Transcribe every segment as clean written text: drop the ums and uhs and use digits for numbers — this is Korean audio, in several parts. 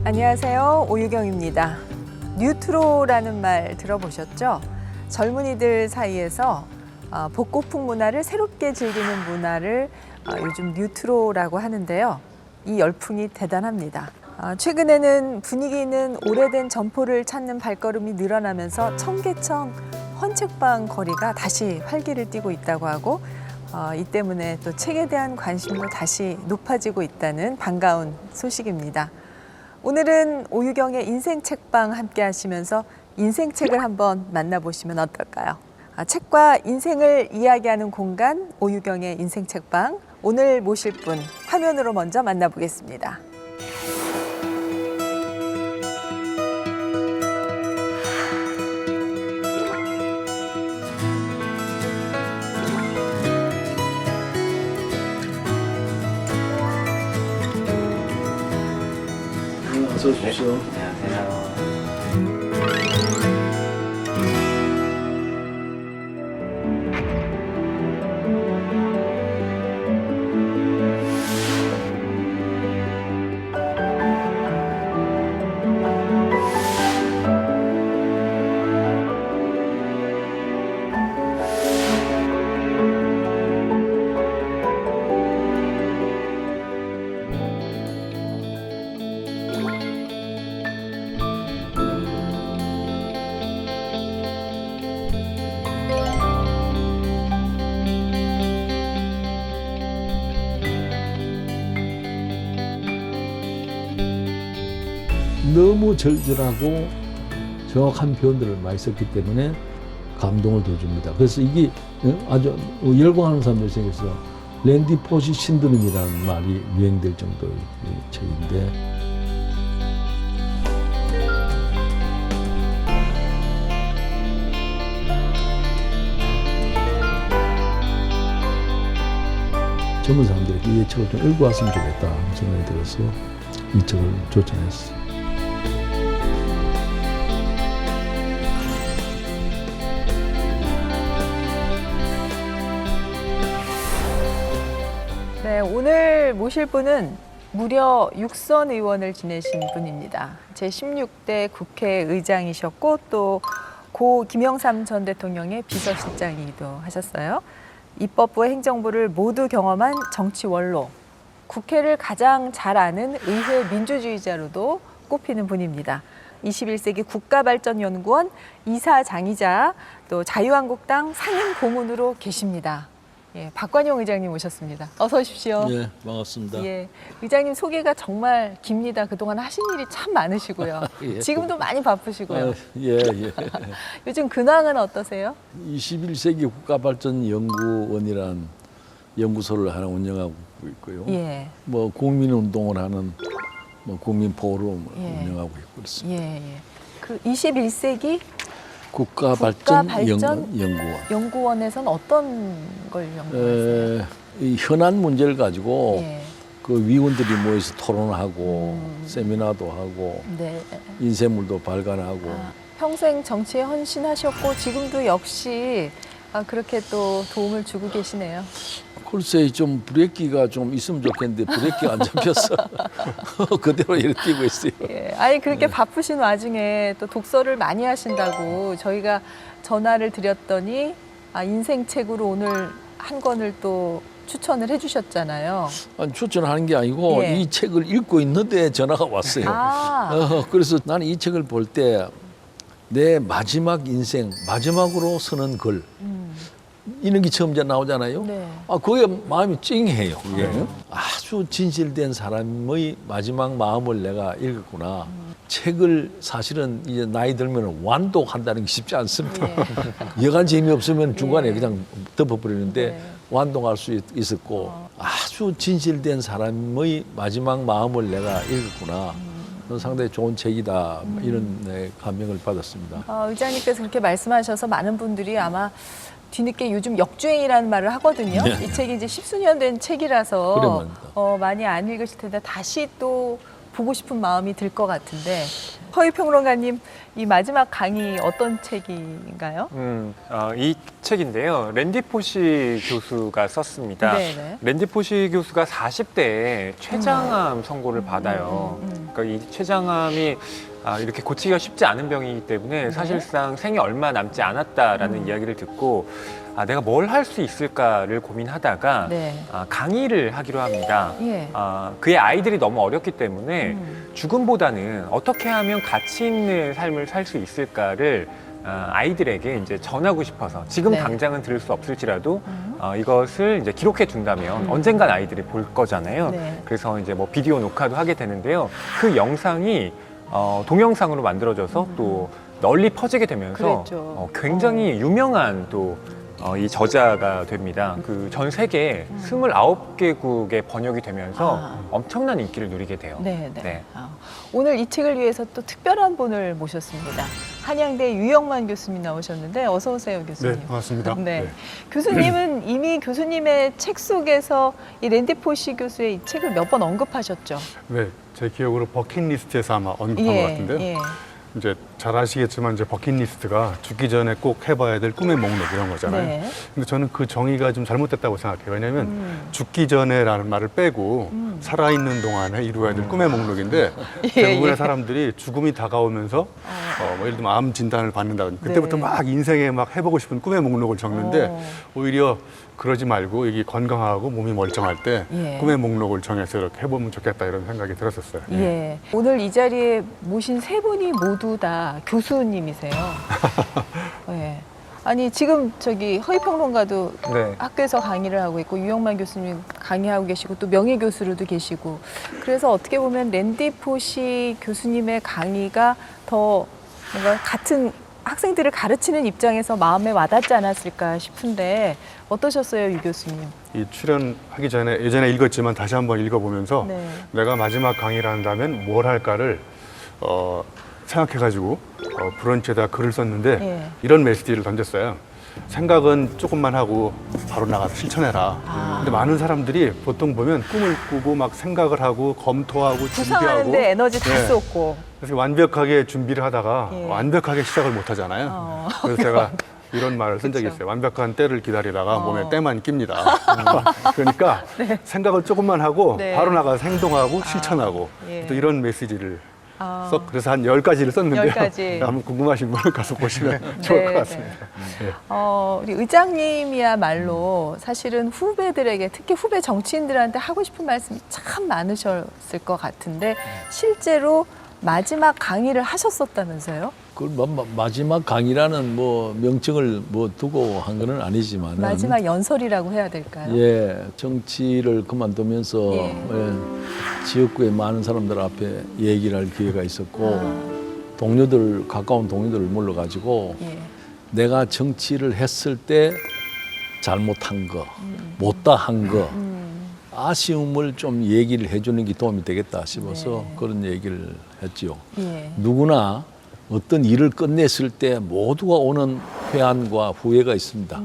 안녕하세요. 오유경입니다. 뉴트로라는 말 들어보셨죠? 젊은이들 사이에서 복고풍 문화를 새롭게 즐기는 문화를 요즘 뉴트로라고 하는데요. 이 열풍이 대단합니다. 최근에는 분위기 있는 오래된 점포를 찾는 발걸음이 늘어나면서 청계천 헌책방 거리가 다시 활기를 띠고 있다고 하고 이 때문에 또 책에 대한 관심도 다시 높아지고 있다는 반가운 소식입니다. 오늘은 오유경의 인생책방 함께 하시면서 인생책을 한번 만나보시면 어떨까요? 책과 인생을 이야기하는 공간 오유경의 인생책방. 오늘 모실 분 화면으로 먼저 만나보겠습니다. 어서 오십시오. 안녕하세요. 너무 절절하고 정확한 표현들을 많이 썼기 때문에 감동을 더 줍니다. 그래서 이게 아주 열광하는 사람들 중에서 랜디 포시 신드롬이라는 말이 유행될 정도의 책인데, 젊은 사람들에게 이 책을 좀 읽고 왔으면 좋겠다 생각이 들어서 이 책을 조청했어요. 네, 오늘 모실 분은 무려 6선 의원을 지내신 분입니다. 제16대 국회의장이셨고 또 고 김영삼 전 대통령의 비서실장이기도 하셨어요. 입법부와 행정부를 모두 경험한 정치 원로, 국회를 가장 잘 아는 의회 민주주의자로도 꼽히는 분입니다. 21세기 국가발전연구원 이사장이자 또 자유한국당 상임 고문으로 계십니다. 예, 박관용 의장님 오셨습니다. 어서 오십시오. 네, 반갑습니다. 예, 의장님 소개가 정말 깁니다. 그동안 하신 일이 참 많으시고요. 예. 지금도 많이 바쁘시고요. 예. 요즘 근황은 어떠세요? 21세기 국가발전연구원이라는 연구소를 하나 운영하고 있고요. 예, 뭐 국민운동을 하는 뭐 국민포럼 예. 운영하고 있고 그렇습니다. 예. 그 21세기 국가발전연구원. 연구원에서는 어떤 걸 연구하세요? 이 현안 문제를 가지고 예, 그 위원들이 모여서 토론하고 세미나도 하고 네. 인쇄물도 발간하고 평생 정치에 헌신하셨고 지금도 역시 그렇게 또 도움을 주고 계시네요. 글쎄 좀 브레이크가 좀 있으면 좋겠는데 브레이크가 안 잡혀서 그대로 이렇게 뛰고 있어요. 예, 아니 그렇게 바쁘신 와중에 또 독서를 많이 하신다고 저희가 전화를 드렸더니 인생책으로 오늘 한 권을 또 추천을 해주셨잖아요. 아니, 추천하는 게 아니고 예. 이 책을 읽고 있는데 전화가 왔어요. 그래서 나는 이 책을 볼 때 내 마지막 인생 마지막으로 쓰는 글 이런 게 처음 이제 나오잖아요. 네. 그게 마음이 찡해요. 그게. 아주 진실된 사람의 마지막 마음을 내가 읽었구나. 책을 사실은 이제 나이 들면 완독한다는 게 쉽지 않습니다. 여간 재미없으면 중간에 그냥 덮어버리는데 완독할 수 있었고 아주 진실된 사람의 마지막 마음을 내가 읽었구나. 상당히 좋은 책이다 이런 감명을 받았습니다. 의장님께서 그렇게 말씀하셔서 많은 분들이 아마 뒤늦게 요즘 역주행이라는 말을 하거든요. 네. 이 책이 이제 10수년 된 그래 책이라서 말입니다. 많이 안 읽으실 텐데 다시 또 보고 싶은 마음이 들 것 같은데 허위평론가님 이 마지막 강의 어떤 책인가요? 이 책인데요. 랜디 포시 교수가 썼습니다. 네네. 랜디 포시 교수가 40대에 췌장암 선고를 받아요. 그러니까 이 췌장암이 이렇게 고치기가 쉽지 않은 병이기 때문에 사실상 생이 얼마 남지 않았다라는 이야기를 듣고 내가 뭘 할 수 있을까를 고민하다가 네. 강의를 하기로 합니다. 예. 그의 아이들이 너무 어렸기 때문에 죽음보다는 어떻게 하면 가치 있는 삶을 살 수 있을까를 아이들에게 이제 전하고 싶어서 지금 네. 당장은 들을 수 없을지라도 이것을 이제 기록해 둔다면 언젠간 아이들이 볼 거잖아요. 네. 그래서 이제 뭐 비디오 녹화도 하게 되는데요. 그 영상이 동영상으로 만들어져서 또 널리 퍼지게 되면서 그랬죠. 굉장히 유명한 또 이 저자가 됩니다. 그 전 세계 29개국에 번역이 되면서 엄청난 인기를 누리게 돼요. 네. 네. 오늘 이 책을 위해서 또 특별한 분을 모셨습니다. 한양대 유영만 교수님 나오셨는데 어서 오세요, 교수님. 네, 반갑습니다. 네. 교수님은 이미 교수님의 책 속에서 이 랜디 포시 교수의 이 책을 몇 번 언급하셨죠? 네, 제 기억으로 버킷리스트에서 아마 언급한 것 같은데요. 예. 이제 잘 아시겠지만 이제 버킷리스트가 죽기 전에 꼭 해봐야 될 꿈의 목록 이런 거잖아요. 네. 근데 저는 그 정의가 좀 잘못됐다고 생각해요. 왜냐하면 죽기 전에라는 말을 빼고 살아있는 동안에 이루어야 될 꿈의 목록인데 대부분의 사람들이 죽음이 다가오면서 뭐 예를 들면 암 진단을 받는다든지 그때부터 네. 막 인생에 막 해보고 싶은 꿈의 목록을 적는데 오히려 그러지 말고 이게 건강하고 몸이 멀쩡할 때 예. 꿈의 목록을 정해서 이렇게 해보면 좋겠다 이런 생각이 들었었어요. 예. 오늘 이 자리에 모신 세 분이 모두 다 교수님이세요. 예. 아니 지금 저기 허위평론가도 네. 학교에서 강의를 하고 있고 유영만 교수님 강의하고 계시고 또 명예교수로도 계시고 그래서 어떻게 보면 랜디 포시 교수님의 강의가 더 뭔가 같은 학생들을 가르치는 입장에서 마음에 와닿지 않았을까 싶은데 어떠셨어요, 유 교수님? 이 출연하기 전에 예전에 읽었지만 다시 한번 읽어보면서 네. 내가 마지막 강의를 한다면 뭘 할까를 생각해가지고 브런치에다 글을 썼는데 예. 이런 메시지를 던졌어요. 생각은 조금만 하고 바로 나가서 실천해라. 근데 많은 사람들이 보통 보면 꿈을 꾸고 막 생각을 하고 검토하고 준비하고 구상하는데 에너지 다 네. 쏟고. 그래서 완벽하게 준비를 하다가 예. 완벽하게 시작을 못 하잖아요. 그래서 제가 이런 말을 쓴 적이 있어요. 완벽한 때를 기다리다가 몸에 때만 낍니다. 그러니까 생각을 조금만 하고 네. 바로 나가서 행동하고 실천하고 예. 또 이런 메시지를 그래서 한 10가지를 썼는데요. 10가지. 한번 궁금하신 분은 가서 보시면 좋을 것 같습니다. 네. 우리 의장님이야말로 사실은 후배들에게 특히 후배 정치인들한테 하고 싶은 말씀이 참 많으셨을 것 같은데 실제로 마지막 강의를 하셨었다면서요? 그 마지막 강의라는 뭐 명칭을 뭐 두고 한 건 아니지만 마지막 연설이라고 해야 될까요? 예, 정치를 그만두면서 예. 지역구의 많은 사람들 앞에 얘기를 할 기회가 있었고 가까운 동료들을 불러가지고 예. 내가 정치를 했을 때 잘못한 거, 못다 한 거, 아쉬움을 좀 얘기를 해주는 게 도움이 되겠다 싶어서 네. 그런 얘기를 했지요. 예. 누구나 어떤 일을 끝냈을 때 모두가 오는 회한과 후회가 있습니다.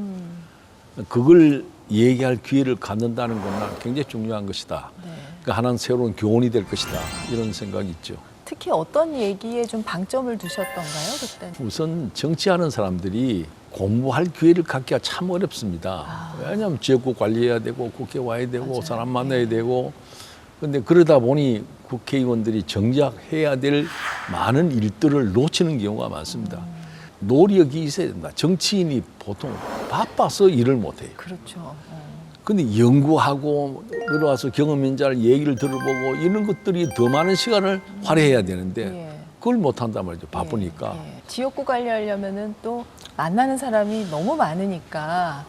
그걸 얘기할 기회를 갖는다는 건 굉장히 중요한 것이다. 네. 그러니까 하나는 새로운 교훈이 될 것이다. 이런 생각이 있죠. 특히 어떤 얘기에 좀 방점을 두셨던가요, 그때? 우선 정치하는 사람들이 공부할 기회를 갖기가 참 어렵습니다. 왜냐하면 지역구 관리해야 되고 국회 와야 되고 맞아요. 사람 만나야 되고 근데 그러다 보니 국회의원들이 정작 해야 될 많은 일들을 놓치는 경우가 많습니다. 노력이 있어야 된다. 정치인이 보통 바빠서 일을 못해요. 그렇죠. 근데 연구하고 들어와서 경험 인자를 얘기를 들어보고 이런 것들이 더 많은 시간을 할애해야 되는데 예. 그걸 못한단 말이죠. 바쁘니까. 예. 지역구 관리하려면은 또 만나는 사람이 너무 많으니까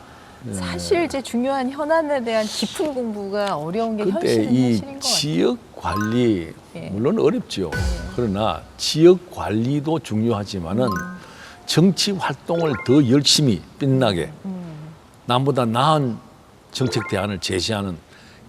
사실 이제 중요한 현안에 대한 깊은 공부가 어려운 게 그때 현실인 이 것 같아요. 지역 관리 예. 물론 어렵죠. 그러나 지역 관리도 중요하지만은 정치 활동을 더 열심히 빛나게 남보다 나은 정책 대안을 제시하는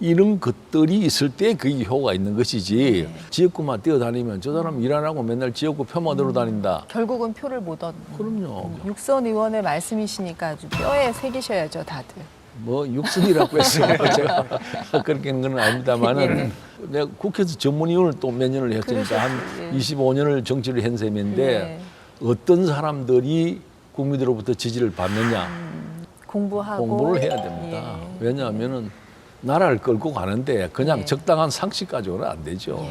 이런 것들이 있을 때 그게 효과가 있는 것이지 지역구만 뛰어다니면 저 사람 일 안 하고 맨날 지역구 표만 들어 다닌다. 결국은 표를 못 얻는. 그럼요. 육선 의원의 말씀이시니까 아주 뼈에 새기셔야죠, 다들. 뭐 육성이라고 했어요. 제가 그렇게는 건 아닙니다만은 내가 국회에서 전문위원을 또 몇 년을 했으니까 한 그러셨지, 예. 25년을 정치를 한 셈인데 예. 어떤 사람들이 국민으로부터 지지를 받느냐 공부하고 공부를 해야 됩니다. 예. 왜냐하면은 나라를 끌고 가는데 그냥 예. 적당한 상식 가지고는 안 되죠.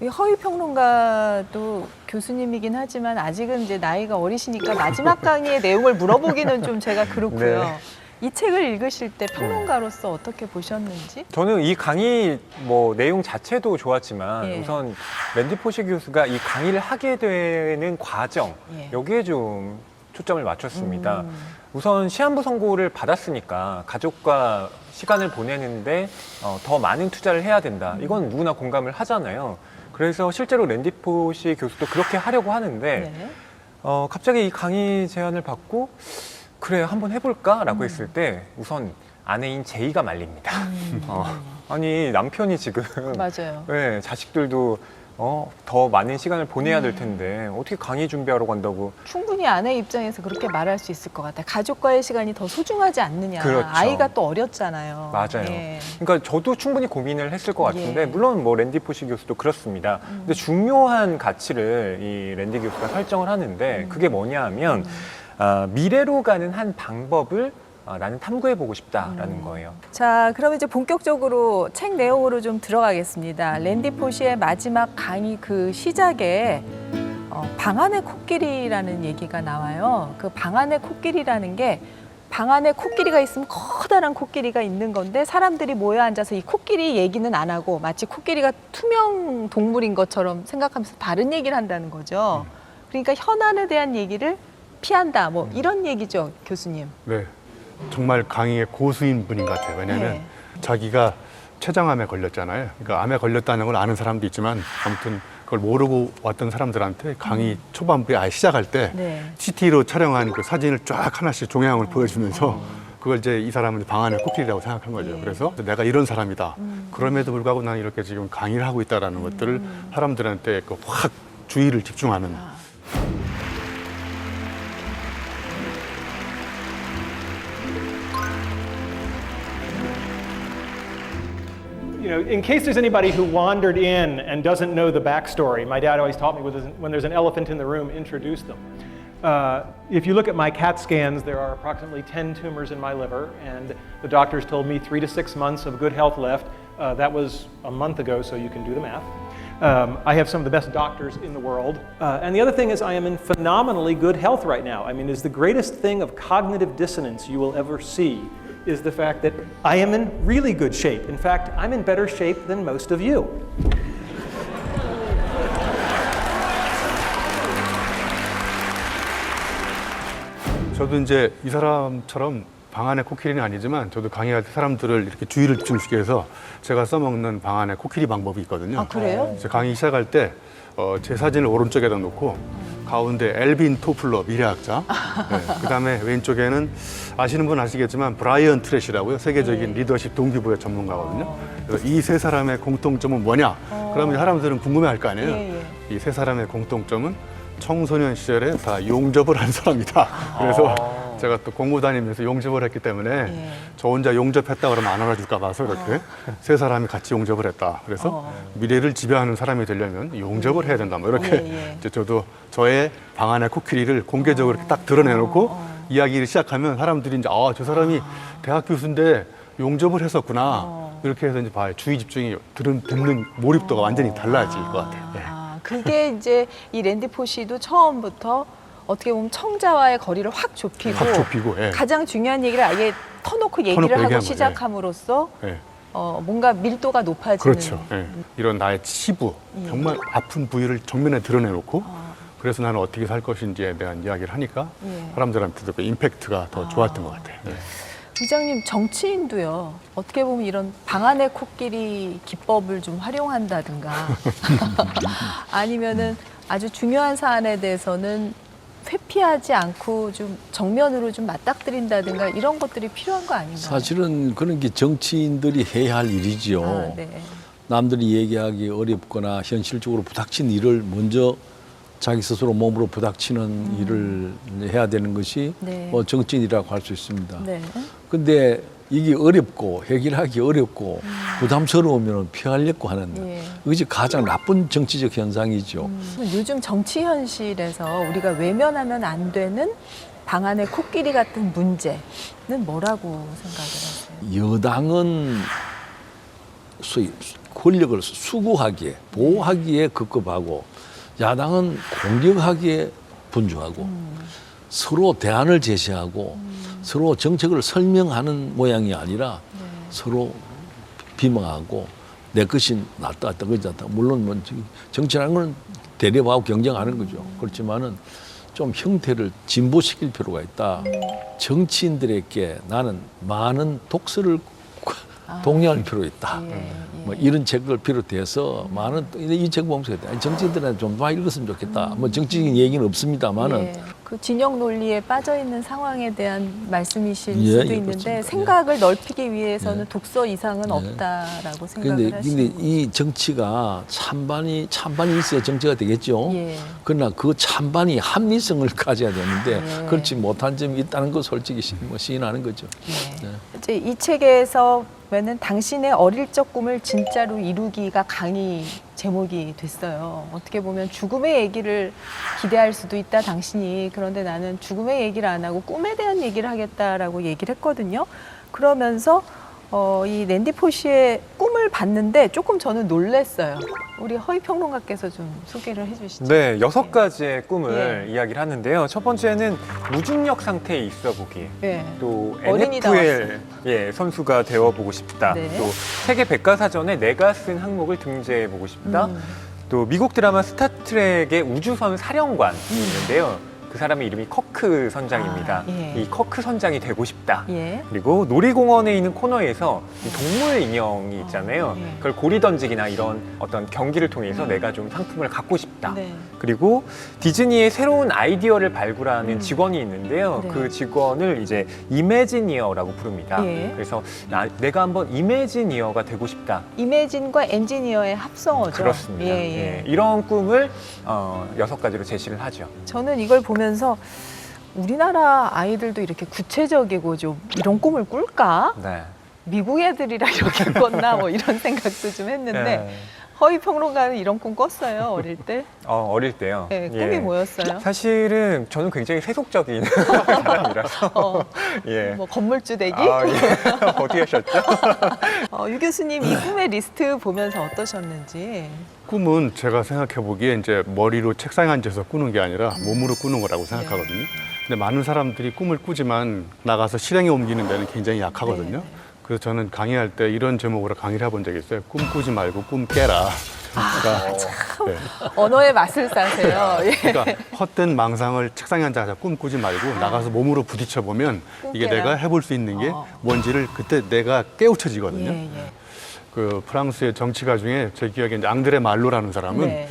이 허위 평론가도 교수님이긴 하지만 아직은 이제 나이가 어리시니까 마지막 강의의 내용을 물어보기는 좀 제가 그렇고요. 네. 이 책을 읽으실 때 평론가로서 어떻게 보셨는지? 저는 이 강의 뭐 내용 자체도 좋았지만 예. 우선 랜디 포시 교수가 이 강의를 하게 되는 과정 예. 여기에 좀 초점을 맞췄습니다. 우선 시한부 선고를 받았으니까 가족과 시간을 보내는데 더 많은 투자를 해야 된다. 이건 누구나 공감을 하잖아요. 그래서 실제로 랜디 포시 교수도 그렇게 하려고 하는데 네. 갑자기 이 강의 제안을 받고 그래 한번 해볼까라고 했을 때 우선 아내인 제이가 말립니다. 아니 남편이 지금 맞아요. 네, 자식들도 더 많은 시간을 보내야 될 텐데 어떻게 강의 준비하러 간다고. 충분히 아내 입장에서 그렇게 말할 수 있을 것 같아요. 가족과의 시간이 더 소중하지 않느냐. 그렇죠. 아이가 또 어렸잖아요. 맞아요. 예. 그러니까 저도 충분히 고민을 했을 것 같은데 예. 물론 뭐 랜디 포시 교수도 그렇습니다. 근데 중요한 가치를 이 랜디 교수가 설정을 하는데 그게 뭐냐 하면 미래로 가는 한 방법을 나는 탐구해보고 싶다라는 거예요. 자, 그럼 이제 본격적으로 책 내용으로 좀 들어가겠습니다. 랜디 포시의 마지막 강의 그 시작에 방 안의 코끼리라는 얘기가 나와요. 그 방 안의 코끼리라는 게 방 안에 코끼리가 있으면 커다란 코끼리가 있는 건데 사람들이 모여 앉아서 이 코끼리 얘기는 안 하고 마치 코끼리가 투명 동물인 것처럼 생각하면서 다른 얘기를 한다는 거죠. 그러니까 현안에 대한 얘기를 피한다. 뭐 이런 얘기죠, 교수님. 네, 정말 강의의 고수인 분인 것 같아요. 왜냐하면 네. 자기가 췌장암에 걸렸잖아요. 그러니까 암에 걸렸다는 걸 아는 사람도 있지만 아무튼 그걸 모르고 왔던 사람들한테 강의 초반부에 아예 시작할 때 네. CT로 촬영한 그 사진을 쫙 하나씩 종양을 보여주면서 그걸 이제 이 사람은 방 안의 코끼리라고 생각한 거죠. 그래서 내가 이런 사람이다. 그럼에도 불구하고 나는 이렇게 지금 강의를 하고 있다라는 것들을 사람들한테 그 확 주의를 집중하는. You know, in case there's anybody who wandered in and doesn't know the backstory, my dad always taught me when there's an elephant in the room, introduce them. If you look at my CAT scans, there are approximately 10 tumors in my liver, and the doctors told me 3 to 6 months of good health left. That was a month ago, so you can do the math. I have some of the best doctors in the world. And the other thing is I am in phenomenally good health right now. I mean, it's the greatest thing of cognitive dissonance you will ever see is the fact that I am in really good shape. In fact, I'm in better shape than most of you. 저도 이제 이 사람처럼 방 안의 코끼리는 아니지만 저도 강의할 때 사람들을 이렇게 주의를 집중시키기 위해서 제가 써먹는 방 안의 코끼리 방법이 있거든요. 아, 그래요? 이제 강의 시작할 때 제 사진을 오른쪽에다 놓고 가운데 엘빈 토플러 미래학자, 네, 그다음에 왼쪽에는 아시는 분 아시겠지만 브라이언 트래시라고요. 세계적인 리더십 동기부여 전문가거든요. 그래서 이 세 사람의 공통점은 뭐냐? 그러면 사람들은 궁금해할 거 아니에요. 예. 이 세 사람의 공통점은 청소년 시절에 다 용접을 한 사람이다. 그래서 제가 또 공부 다니면서 용접을 했기 때문에 예. 저 혼자 용접했다 그러면 안 알아줄까 봐서 이렇게 세 사람이 같이 용접을 했다. 그래서 미래를 지배하는 사람이 되려면 용접을 해야 된다. 뭐 이렇게 예. 이제 저도 저의 방 안의 코끼리를 공개적으로 이렇게 딱 드러내놓고 이야기를 시작하면 사람들이 이제 저 사람이 대학 교수인데 용접을 했었구나. 이렇게 해서 이제 봐요. 주의 집중이 듣는 몰입도가 완전히 달라질 것 같아요. 예. 그게 이제 이 랜디 포시도 처음부터 어떻게 보면 청자와의 거리를 확 좁히고, 확 좁히고, 예. 가장 중요한 얘기를 아예 터놓고 얘기를 터놓고 하고 얘기한 시작함으로써 예. 뭔가 밀도가 높아지는. 그렇죠. 예. 이런 나의 치부, 정말 아픈 부위를 정면에 드러내놓고 그래서 나는 어떻게 살 것인지에 대한 이야기를 하니까 사람들한테도 그 임팩트가 더 좋았던 것 같아요. 예. 부장님, 정치인도요. 어떻게 보면 이런 방 안의 코끼리 기법을 좀 활용한다든가 아니면은 아주 중요한 사안에 대해서는 회피하지 않고 좀 정면으로 좀 맞닥뜨린다든가 이런 것들이 필요한 거 아닌가요? 사실은 그런 게 정치인들이 해야 할 일이지요. 아, 네. 남들이 얘기하기 어렵거나 현실적으로 부닥친 일을 먼저 자기 스스로 몸으로 부닥치는 일을 해야 되는 것이 네. 뭐 정치인이라고 할 수 있습니다. 네. 근데 이게 어렵고 해결하기 어렵고 부담스러우면 피하려고 하는 예. 그것이 가장 나쁜 정치적 현상이죠. 요즘 정치 현실에서 우리가 외면하면 안 되는 방안의 코끼리 같은 문제는 뭐라고 생각을 하세요? 여당은 소위 권력을 수구하기에 보호하기에 급급하고 야당은 공격하기에 분주하고 서로 대안을 제시하고 서로 정책을 설명하는 모양이 아니라 서로 비방하고 내 것이 낫다, 내 것이 낫다. 물론 뭐 정치라는 건 대립하고 경쟁하는 거죠. 그렇지만은 좀 형태를 진보시킬 필요가 있다. 정치인들에게 나는 많은 독서를 독려할 필요가 있다. 뭐 이런 책을 비롯해서 많은 이 책 보면서 정치인들한테 좀 많이 읽었으면 좋겠다. 뭐 정치적인 얘기는 없습니다만은 예, 그 진영 논리에 빠져 있는 상황에 대한 말씀이실 예, 수도 예, 있는데 그렇습니다. 생각을 넓히기 위해서는 독서 이상은 없다라고 생각을 근데 하시는 이 정치가 찬반이 있어야 정치가 되겠죠. 예. 그러나 그 찬반이 합리성을 가져야 되는데 예. 그렇지 못한 점이 있다는 거 솔직히 시인하는 거죠. 예. 네. 이제 이 책에서 보면은 당신의 어릴 적 꿈을 진짜로 이루기가 강의 제목이 됐어요. 어떻게 보면 죽음의 얘기를 기대할 수도 있다, 당신이. 그런데 나는 죽음의 얘기를 안 하고 꿈에 대한 얘기를 하겠다라고 얘기를 했거든요. 그러면서 이 랜디 포시의 꿈을 봤는데 조금 저는 놀랐어요. 우리 허위 평론가께서 좀 소개를 해주시죠. 네, 6가지의 꿈을 예. 이야기를 하는데요. 첫 번째는 무중력 상태에 있어 보기. 예. 또 어린이다 NFL 선수가 되어보고 싶다. 네. 또 세계 백과사전에 내가 쓴 항목을 등재해보고 싶다. 또 미국 드라마 스타트rek의 우주선 사령관이 있는데요. 그 사람의 이름이 커크 선장입니다. 아, 예. 이 커크 선장이 되고 싶다. 예. 그리고 놀이공원에 있는 코너에서 이 동물 인형이 있잖아요. 예. 그걸 고리 던지기나 이런 어떤 경기를 통해서 내가 좀 상품을 갖고 싶다. 네. 그리고 디즈니의 새로운 아이디어를 발굴하는 직원이 있는데요. 네. 그 직원을 이제 이매지니어라고 부릅니다. 예. 그래서 내가 한번 이매지니어가 되고 싶다. 이매진과 엔지니어의 합성어죠. 그렇습니다. 예, 예. 예, 이런 꿈을 6가지로 제시를 하죠. 저는 이걸 보면서 우리나라 아이들도 이렇게 구체적이고 좀 이런 꿈을 꿀까? 네. 미국 애들이라 이렇게 꿨나? 뭐 이런 생각도 좀 했는데 네. 허위 평론가는 이런 꿈 꿨어요, 어릴 때? 어릴 때요. 네, 꿈이 뭐였어요? 사실은 저는 굉장히 세속적인 사람이라서. 예. 뭐 건물주 되기? 아, 예. 어떻게 하셨죠? 유 교수님 이 꿈의 리스트 보면서 어떠셨는지? 꿈은 제가 생각해 보기에 이제 머리로 책상에 앉아서 꾸는 게 아니라 몸으로 꾸는 거라고 생각하거든요. 근데 많은 사람들이 꿈을 꾸지만 나가서 실행에 옮기는 데는 굉장히 약하거든요. 네. 그래서 저는 강의할 때 이런 제목으로 강의를 해본 적이 있어요. 꿈 꾸지 말고 꿈 깨라. 그러니까, 네. 언어의 맛을 사세요. 예. 그러니까 헛된 망상을 책상에 앉아서 꿈 꾸지 말고 나가서 몸으로 부딪혀 보면 이게 꿈 깨라. 내가 해볼 수 있는 게 어. 뭔지를 그때 내가 깨우쳐지거든요. 예, 예. 그 프랑스의 정치가 중에 제 기억에 이제 앙드레 말로라는 사람은 네.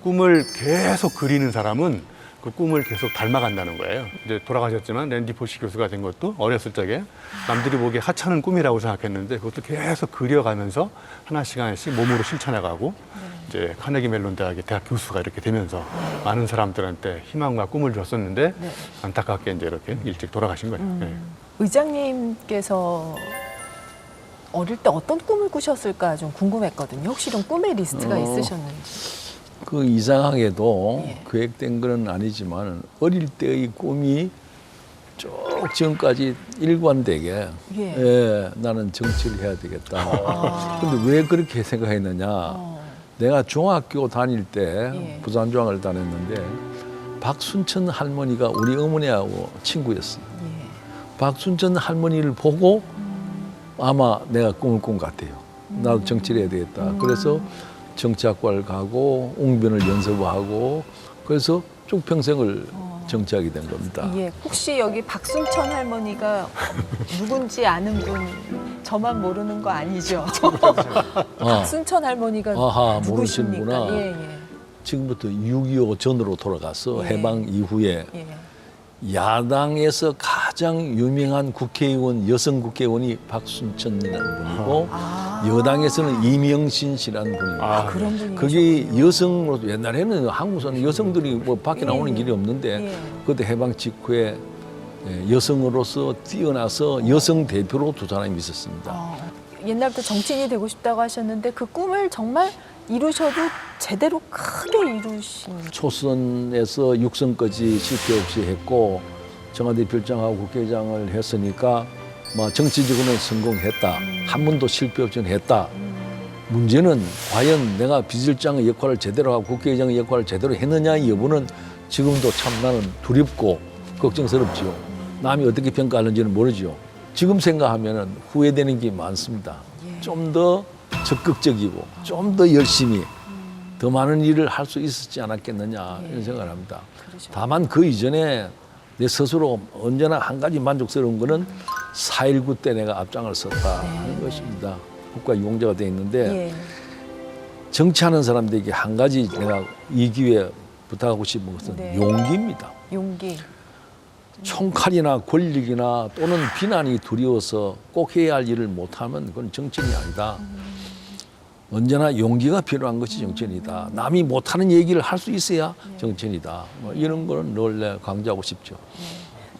꿈을 계속 그리는 사람은 그 꿈을 계속 닮아간다는 거예요. 이제 돌아가셨지만 랜디 포시 교수가 된 것도 어렸을 적에 남들이 보기에 하찮은 꿈이라고 생각했는데 그것도 계속 그려가면서 하나씩 하나씩 몸으로 실천해가고 이제 카네기 멜론 대학의 대학 교수가 이렇게 되면서 많은 사람들한테 희망과 꿈을 줬었는데 안타깝게 이제 이렇게 일찍 돌아가신 거예요. 네. 의장님께서 어릴 때 어떤 꿈을 꾸셨을까 좀 궁금했거든요. 혹시 이런 꿈의 리스트가 있으셨는지. 그 이상하게도 예. 계획된 건 아니지만 어릴 때의 꿈이 쭉 지금까지 일관되게 예. 예, 나는 정치를 해야 되겠다. 근데 왜 그렇게 생각했느냐? 내가 중학교 다닐 때 예. 부산중학을 다녔는데 박순천 할머니가 우리 어머니하고 친구였어요. 예. 박순천 할머니를 보고 아마 내가 꿈을 꾼 것 같아요. 나도 정치를 해야 되겠다. 그래서 정치학과를 가고 웅변을 연습하고 그래서 쭉 평생을 정치하게 된 겁니다. 예, 혹시 여기 박순천 할머니가 누군지 아는 분 저만 모르는 거 아니죠? 박순천 할머니가 아하, 누구십니까? 모르시는구나. 예, 예. 지금부터 6.25 전으로 돌아가서 예. 해방 이후에 예. 야당에서 가장 유명한 국회의원, 여성 국회의원이 박순천이라는 분이고 여당에서는 이명신 씨라는 분입니다. 그런 분이 그게 여성으로 옛날에는 한국에서는 여성들이 뭐 밖에 나오는 길이 없는데 예. 그때 해방 직후에 여성으로서 뛰어나서 여성 대표로 두 사람이 있었습니다. 옛날부터 정치인이 되고 싶다고 하셨는데 그 꿈을 정말 이루셔도 제대로 크게 이루신. 초선에서 육선까지 실패 없이 했고 청와대 별장하고 국회의장을 했으니까 뭐 정치적으로는 성공했다. 한 번도 실패 없이 했다. 문제는 과연 내가 비서실장의 역할을 제대로 하고 국회의장의 역할을 제대로 했느냐 여부는 지금도 참 나는 두렵고 걱정스럽지요. 남이 어떻게 평가하는지는 모르죠. 지금 생각하면 후회되는 게 많습니다. 좀 더 적극적이고 좀 더 열심히 더 많은 일을 할 수 있었지 않았겠느냐 이런 생각을 합니다. 그러죠. 다만 그 이전에 내 스스로 언제나 한 가지 만족스러운 거는 4.19 때 내가 앞장을 섰다 하는 것입니다. 국가 유공자가 돼 있는데 예. 정치하는 사람들에게 한 가지 내가 이 기회에 부탁하고 싶은 것은 네. 용기입니다. 용기. 총칼이나 권력이나 또는 비난이 두려워서 꼭 해야 할 일을 못하면 그건 정치인이 아니다. 언제나 용기가 필요한 것이 정치인이다. 남이 못하는 얘기를 할 수 있어야 정치인이다. 뭐 이런 거는 늘 내가 강조하고 싶죠.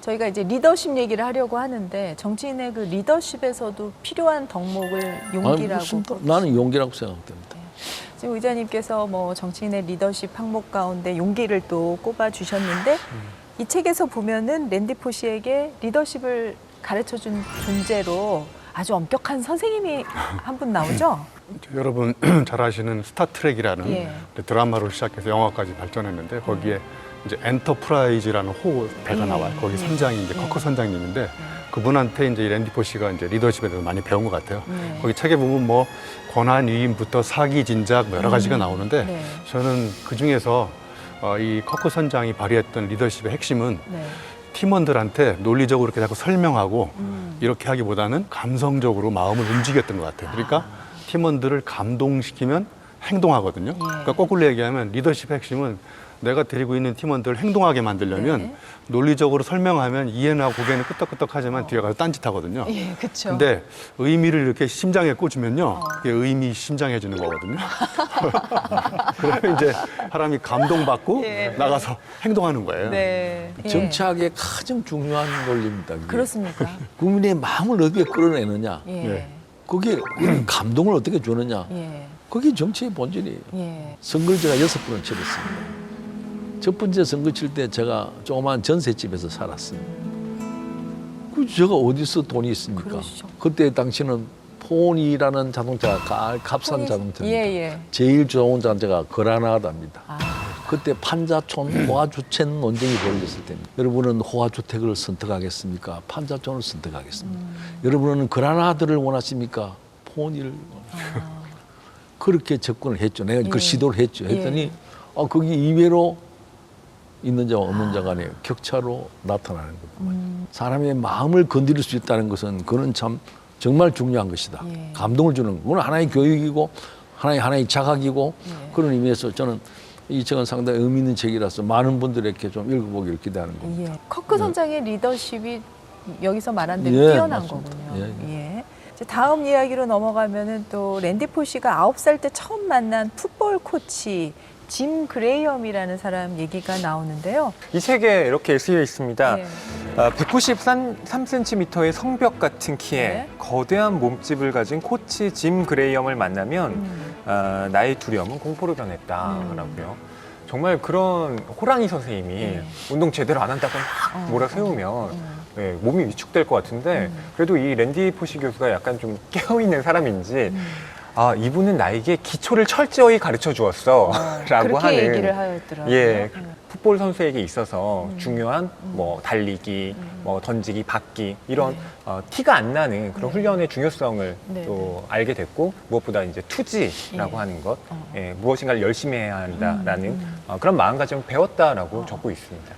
저희가 이제 리더십 얘기를 하려고 하는데 정치인의 그 리더십에서도 필요한 덕목을 용기라고. 무슨, 나는 용기라고 생각됩니다. 지금 의장님께서 뭐 정치인의 리더십 항목 가운데 용기를 또 꼽아 주셨는데 이 책에서 보면은 랜디 포시에게 리더십을 가르쳐 준 존재로 아주 엄격한 선생님이 한 분 나오죠? 여러분 잘 아시는 스타트rek이라는 예. 드라마로 시작해서 영화까지 발전했는데 거기에 이제 엔터프라이즈라는 호 배가 예. 나와요. 거기 선장이 이제 커커 선장님인데 그분한테 이제 랜디 포시가 이제 리더십에 대해서 많이 배운 것 같아요. 네. 거기 책에 보면 뭐 권한 위임부터 사기 진작 뭐 여러 가지가 나오는데 네. 저는 그 중에서 이 커커 선장이 발휘했던 리더십의 핵심은 네. 팀원들한테 논리적으로 이렇게 자꾸 설명하고 이렇게 하기보다는 감성적으로 마음을 움직였던 것 같아요. 그러니까 팀원들을 감동시키면 행동하거든요. 그러니까 거꾸로 얘기하면 리더십의 핵심은 내가 데리고 있는 팀원들을 행동하게 만들려면 네. 논리적으로 설명하면 이해는 하고 고개는 끄덕끄덕하지만 뒤에 가서 딴짓하거든요. 예, 그렇죠. 근데 의미를 이렇게 심장에 꽂으면요, 그게 의미 심장해 주는 거거든요. 그러면 이제 사람이 감동받고 예. 나가서 행동하는 거예요. 네. 예. 정치학의 가장 중요한 논리입니다. 그게. 그렇습니까? 국민의 마음을 어떻게 끌어내느냐, 예. 네. 거기에 감동을 어떻게 주느냐, 예. 그게 정치의 본질이에요. 예. 선거를 제가 6번을 치렀습니다. 첫 번째 선거 칠 때 제가 조그만 전셋집에서 살았습니다. 그 제가 어디서 돈이 있습니까? 그러시죠. 그때 당시는 폰이라는 자동차가 값싼 자동차입니다. 예. 제일 좋은 자동차가 그라나다입니다. 아, 그때 판자촌 호화주택 논쟁이 벌어졌을 때입니다. 여러분은 호화주택을 선택하겠습니까? 판자촌을 선택하겠습니다. 여러분은 그라나다를 원하십니까? 폰이를 원하십니까? 그렇게 접근을 했죠. 내가 그 시도를 했죠. 했더니 거기 이외로 있는 자와 없는 자 간의 격차로 나타나는 거구만. 사람의 마음을 건드릴 수 있다는 것은 그는 참 정말 중요한 것이다. 예. 감동을 주는 그건 하나의 교육이고 하나의 자각이고 그런 의미에서 저는 이 책은 상당히 의미 있는 책이라서 많은 분들에게 좀 읽어보기를 기대하는 겁니다. 예. 커크 선장의 리더십이 여기서 말한 대로 예, 뛰어난 맞습니다. 거군요. 예. 예. 이제 다음 이야기로 넘어가면은 또 랜디 포시가 9살 때 처음 만난 풋볼 코치 짐 그레이엄이라는 사람 얘기가 나오는데요. 이 책에 이렇게 쓰여 있습니다. 예. 193cm의 성벽 같은 키에 네. 거대한 몸집을 가진 코치 짐 그레이엄을 만나면 나의 두려움은 공포로 변했다라고요. 정말 그런 호랑이 선생님이 운동 제대로 안 한다고 막 몰아세우면 네, 몸이 위축될 것 같은데 그래도 이 랜디 포시 교수가 약간 좀 깨어있는 사람인지 이분은 나에게 기초를 철저히 가르쳐 주었어 라고 그렇게 하는 얘기를 하였더라고요. 예, 풋볼 선수에게 있어서 중요한 뭐 달리기, 뭐 던지기, 받기 이런 티가 안 나는 그런 훈련의 중요성을 네. 또 알게 됐고 무엇보다 이제 투지라고 하는 것, 예, 무엇인가를 열심히 해야 한다라는 그런 마음가짐을 배웠다라고 적고 있습니다.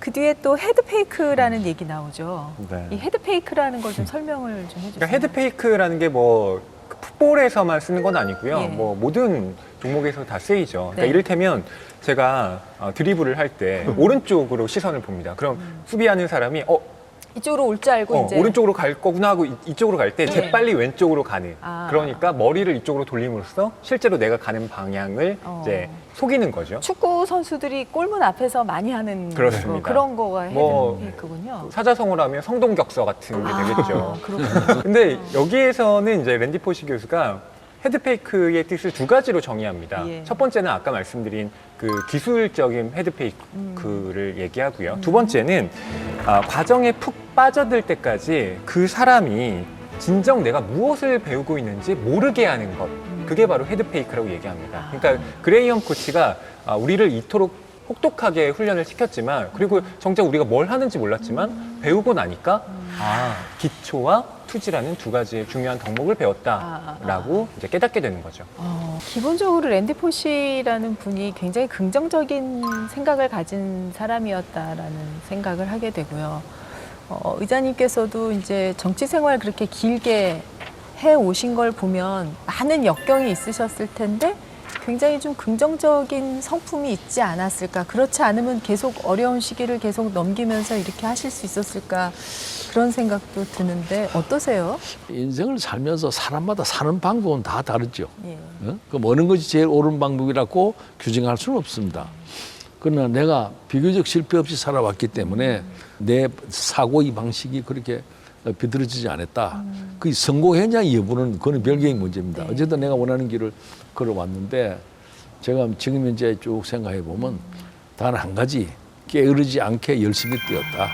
그 뒤에 또 헤드페이크라는 얘기 나오죠. 네. 이 헤드페이크라는 걸 좀 설명을 좀 해주세요. 그러니까 헤드페이크라는 게 뭐 풋볼에서만 쓰는 건 아니고요. 예. 뭐 모든 종목에서 다 쓰이죠. 그러니까 네. 이를테면 제가 드리블을 할 때 오른쪽으로 시선을 봅니다. 그럼 수비하는 사람이 이쪽으로 올 줄 알고 이제 오른쪽으로 갈 거구나 하고 이쪽으로 갈 때 네. 재빨리 왼쪽으로 가는. 아. 그러니까 머리를 이쪽으로 돌림으로써 실제로 내가 가는 방향을 이제 속이는 거죠. 축구 선수들이 골문 앞에서 많이 하는 그렇습니다. 그런 거가 뭐, 헤드페이크군요. 사자성어로 하면 성동격서 같은 게 되겠죠. 그렇군요. 근데 여기에서는 이제 랜디 포시 교수가 헤드페이크의 뜻을 두 가지로 정의합니다. 예. 첫 번째는 아까 말씀드린 그 기술적인 헤드페이크를 얘기하고요. 두 번째는 과정에 푹 빠져들 때까지 그 사람이 진정 내가 무엇을 배우고 있는지 모르게 하는 것. 그게 바로 헤드페이크라고 얘기합니다. 그러니까 그레이엄 코치가 우리를 이토록 혹독하게 훈련을 시켰지만 그리고 정작 우리가 뭘 하는지 몰랐지만 배우고 나니까 기초와 투지라는 두 가지의 중요한 덕목을 배웠다라고 이제 깨닫게 되는 거죠. 기본적으로 랜디 포시라는 분이 굉장히 긍정적인 생각을 가진 사람이었다라는 생각을 하게 되고요. 의장님께서도 이제 정치 생활 그렇게 길게 해 오신 걸 보면 많은 역경이 있으셨을 텐데 굉장히 좀 긍정적인 성품이 있지 않았을까. 그렇지 않으면 계속 어려운 시기를 계속 넘기면서 이렇게 하실 수 있었을까. 그런 생각도 드는데 어떠세요? 인생을 살면서 사람마다 사는 방법은 다 다르죠. 예. 그럼 어느 것이 제일 옳은 방법이라고 규정할 수는 없습니다. 그러나 내가 비교적 실패 없이 살아왔기 때문에 내 사고의 방식이 그렇게 비뚤어지지 않았다. 그 성공했냐 여부는 그건 별개의 문제입니다. 네. 어쨌든 내가 원하는 길을 걸어왔는데 제가 지금 현재 쭉 생각해 보면 단 한 가지 게으르지 않게 열심히 뛰었다.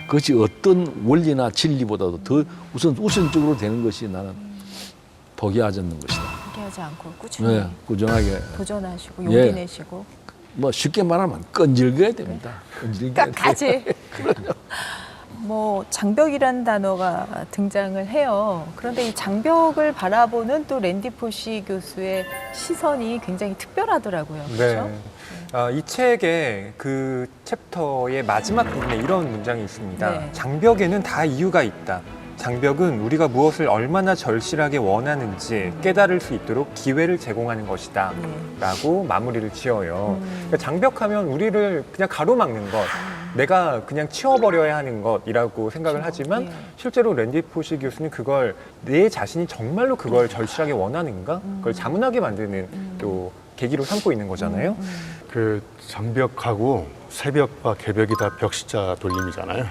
그것이 어떤 원리나 진리보다도 더 우선적으로 되는 것이 나는 포기하지 않는 것이다. 포기하지 않고 꾸준히 네, 꾸준하게. 도전하시고 용기 예. 내시고 뭐 쉽게 말하면 끈질겨야 됩니다. 끈질겨야 끝까지. 뭐 장벽이라는 단어가 등장을 해요. 그런데 이 장벽을 바라보는 또 랜디 포시 교수의 시선이 굉장히 특별하더라고요. 그렇죠? 이 책의 그 챕터의 마지막 부분에 이런 문장이 있습니다. 네. 장벽에는 다 이유가 있다. 장벽은 우리가 무엇을 얼마나 절실하게 원하는지 깨달을 수 있도록 기회를 제공하는 것이다. 네. 라고 마무리를 지어요. 그러니까 장벽하면 우리를 그냥 가로막는 것, 내가 그냥 치워버려야 하는 것이라고 생각을 하지만 예. 실제로 랜디 포시 교수는 그걸 내 자신이 정말로 그걸 절실하게 원하는가? 그걸 자문하게 만드는 또 계기로 삼고 있는 거잖아요. 그 장벽하고 새벽과 개벽이 다 벽시자 돌림이잖아요.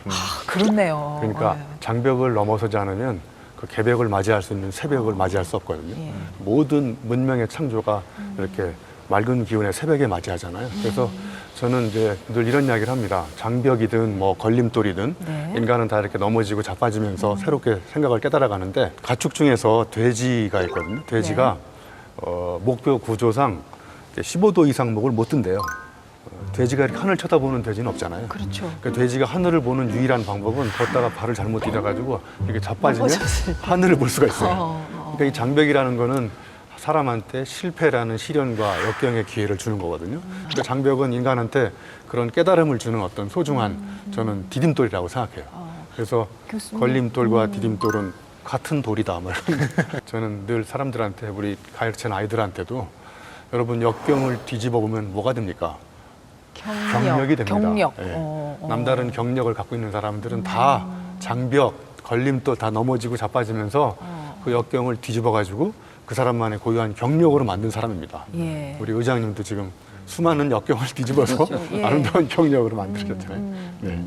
그렇네요. 그러니까 장벽을 넘어서지 않으면 그 개벽을 맞이할 수 있는 새벽을 맞이할 수 없거든요. 예. 모든 문명의 창조가 이렇게 맑은 기운의 새벽에 맞이하잖아요. 그래서 저는 이제 늘 이런 이야기를 합니다. 장벽이든 뭐 걸림돌이든 네. 인간은 다 이렇게 넘어지고 자빠지면서 새롭게 생각을 깨달아가는데 가축 중에서 돼지가 있거든요. 돼지가 목표 구조상 15도 이상 목을 못 든대요. 돼지가 이렇게 하늘 쳐다보는 돼지는 없잖아요. 그렇죠. 그러니까 돼지가 하늘을 보는 유일한 방법은 걷다가 발을 잘못 디뎌가지고 이렇게 자빠지면 넘어졌을 때. 하늘을 볼 수가 있어요. 그러니까 이 장벽이라는 거는 사람한테 실패라는 시련과 역경의 기회를 주는 거거든요. 그러니까 장벽은 인간한테 그런 깨달음을 주는 어떤 소중한 저는 디딤돌이라고 생각해요. 그래서 교수님. 걸림돌과 디딤돌은 같은 돌이다. 저는 늘 사람들한테 우리 가르치는 아이들한테도 여러분 역경을 뒤집어 보면 뭐가 됩니까? 경력이 됩니다. 경력. 예. 남다른 경력을 갖고 있는 사람들은 다 장벽, 걸림돌 다 넘어지고 자빠지면서 그 역경을 뒤집어 가지고 그 사람만의 고유한 경력으로 만든 사람입니다. 예. 우리 의장님도 지금 수많은 역경을 뒤집어서 그렇죠. 예. 아름다운 경력으로 만드셨잖아요. 네.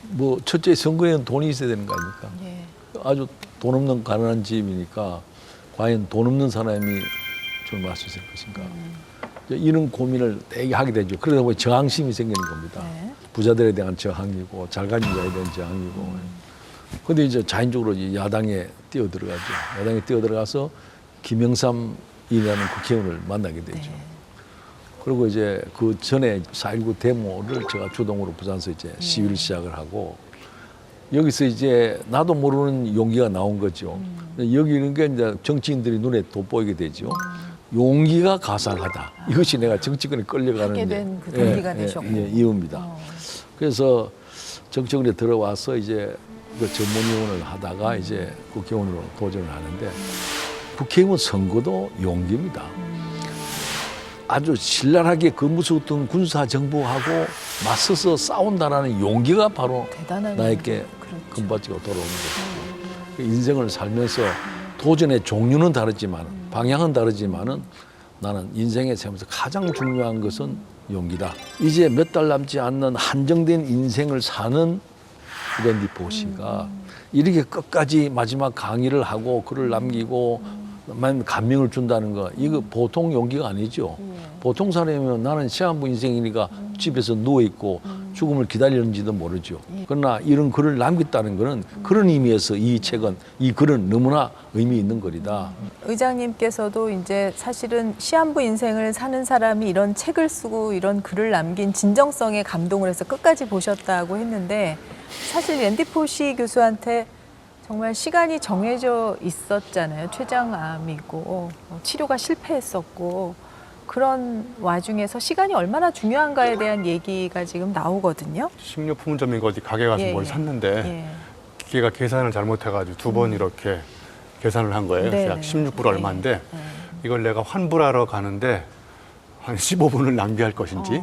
뭐 첫째 선거에는 돈이 있어야 되는 거 아닙니까? 예. 아주 돈 없는 가난한 집이니까 과연 돈 없는 사람이 출마할 수 있을 것인가? 이런 고민을 되게 하게 되죠. 그러다 보니 저항심이 생기는 겁니다. 네. 부자들에 대한 저항이고 잘 가진 자에 대한 저항이고. 근데 이제 자연적으로 이 야당에 뛰어들어가죠. 야당에 뛰어들어가서 김영삼이라는 국회의원을 만나게 되죠. 네. 그리고 이제 그 전에 4.19 데모를 제가 주동으로 부산서 이제 시위를 시작을 하고 여기서 이제 나도 모르는 용기가 나온 거죠. 여기는 게 이제 정치인들이 눈에 돋보이게 되죠. 용기가 가상하다. 이것이 내가 정치권에 끌려가는 하게 된 그 동기가 되셨고. 이유입니다. 그래서 정치권에 들어와서 이제 그 전문위원을 하다가 이제 국회의원으로 도전을 하는데 국회의원 선거도 용기입니다. 아주 신랄하게 그 무서웠던 군사 정부하고 맞서서 싸운다라는 용기가 바로 대단한 나에게 그렇죠. 금바지가 돌아오는 거죠. 인생을 살면서 도전의 종류는 다르지만 방향은 다르지만은 나는 인생에 살면서 가장 중요한 것은 용기다. 이제 몇 달 남지 않는 한정된 인생을 사는 랜디 포시가 이렇게 끝까지 마지막 강의를 하고 글을 남기고 감명을 준다는 거 이거 보통 용기가 아니죠. 보통 사람이면 나는 시한부 인생이니까 집에서 누워 있고 죽음을 기다리는지도 모르죠. 그러나 이런 글을 남겼다는 것은 그런 의미에서 이 책은 이 글은 너무나 의미 있는 글이다. 의장님께서도 이제 사실은 시한부 인생을 사는 사람이 이런 책을 쓰고 이런 글을 남긴 진정성에 감동을 해서 끝까지 보셨다고 했는데 사실 랜디 포시 교수한테 정말 시간이 정해져 있었잖아요. 췌장암이고 치료가 실패했었고 그런 와중에서 시간이 얼마나 중요한가에 대한 얘기가 지금 나오거든요. 식료품점인가 어디 가게 가서 예, 뭘 예. 샀는데 예. 기계가 계산을 잘못해가지고 두 번 이렇게 계산을 한 거예요. 네, 약 네. 16불 얼마인데 이걸 내가 환불하러 가는데 한 15분을 낭비할 것인지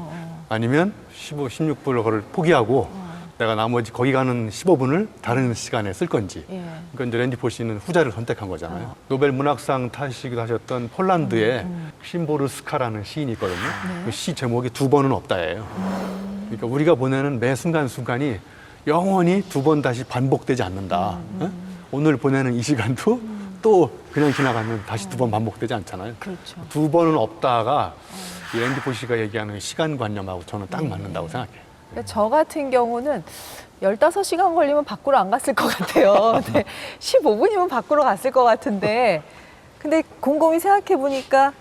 아니면 16불을 포기하고 내가 나머지 거기 가는 15분을 다른 시간에 쓸 건지. 예. 그러니까 이제 랜디 포시는 후자를 선택한 거잖아요. 노벨 문학상 타시기도 하셨던 폴란드의 심보르스카라는 시인이 있거든요. 그 시 제목이 두 번은 없다예요. 그러니까 우리가 보내는 매 순간순간이 영원히 두 번 다시 반복되지 않는다. 어? 오늘 보내는 이 시간도 또 그냥 지나가면 다시 두 번 반복되지 않잖아요. 그렇죠. 두 번은 없다가 이 랜디 포시가 얘기하는 시간관념하고 저는 딱 맞는다고 생각해요. 그러니까 저 같은 경우는 15시간 걸리면 밖으로 안 갔을 것 같아요. 근데 15분이면 밖으로 갔을 것 같은데 근데 곰곰이 생각해 보니까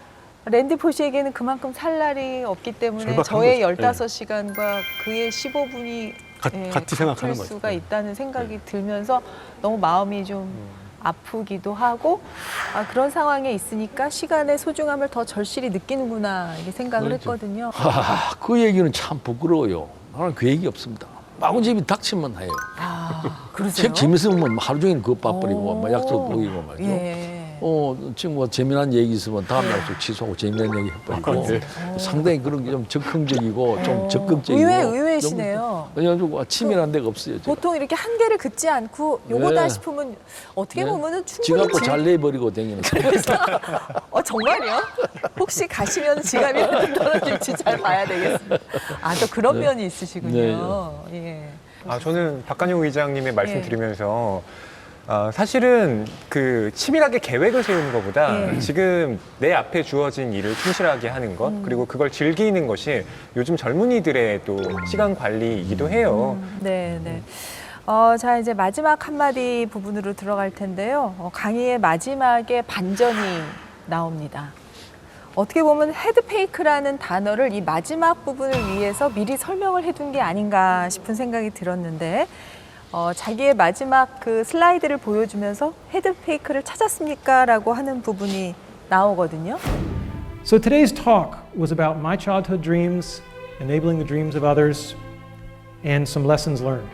랜디 포시에게는 그만큼 살 날이 없기 때문에 절박한 저의 거죠. 15시간과 그의 15분이 같이 생각하는 같을 거죠. 수가 네. 있다는 생각이 들면서 너무 마음이 좀 아프기도 하고 그런 상황에 있으니까 시간의 소중함을 더 절실히 느끼는구나 이렇게 생각을 그렇죠. 했거든요. 그 얘기는 참 부끄러워요. 나는 그 얘기 없습니다. 마구잡이 닥치면 해요. 그러세요? 책 재밌으면 하루 종일 그거 빠버리고 오. 막 약속 보이고 말이죠. 예. 지금 뭐 재미난 얘기 있으면 다음 약속 취소하고 재미난 얘기 해버리고 상당히 그런 게 좀 적극적이고 좀 적극적이고 의외시네요. 그래가지고 치밀한 데가 없어요. 제가. 보통 이렇게 한계를 긋지 않고 요거다 네. 싶으면 어떻게 네. 보면은 지 충분히 갖고 잘 내버리고 다니는 거예요. 정말요? 혹시 가시면 지갑이 떨어질지 잘 봐야 되겠습니다. 또 그런 면이 있으시군요. 예. 저는 박간용 의장님의 말씀 예. 들으면서 사실은 그 치밀하게 계획을 세우는 것보다 예. 지금 내 앞에 주어진 일을 충실하게 하는 것 그리고 그걸 즐기는 것이 요즘 젊은이들의 또 시간 관리이기도 해요. 네, 네. 자, 이제 마지막 한마디 부분으로 들어갈 텐데요. 강의의 마지막에 반전이 나옵니다. 어떻게 보면 헤드페이크라는 단어를 이 마지막 부분을 위해서 미리 설명을 해둔 게 아닌가 싶은 생각이 들었는데 자기의 마지막 그 슬라이드를 보여주면서 헤드페이크를 찾았습니까? 라고 하는 부분이 나오거든요. So today's talk was about my childhood dreams, enabling the dreams of others, and some lessons learned.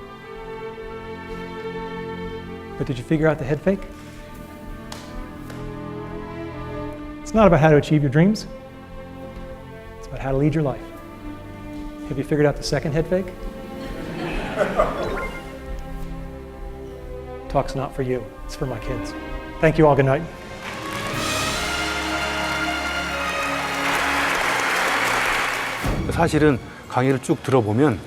But did you figure out the head fake? It's not about how to achieve your dreams. It's about how to lead your life. Have you figured out the second head fake? Talk's not for you. It's for my kids. Thank you all. Good night. 사실은 강의를 쭉 들어보면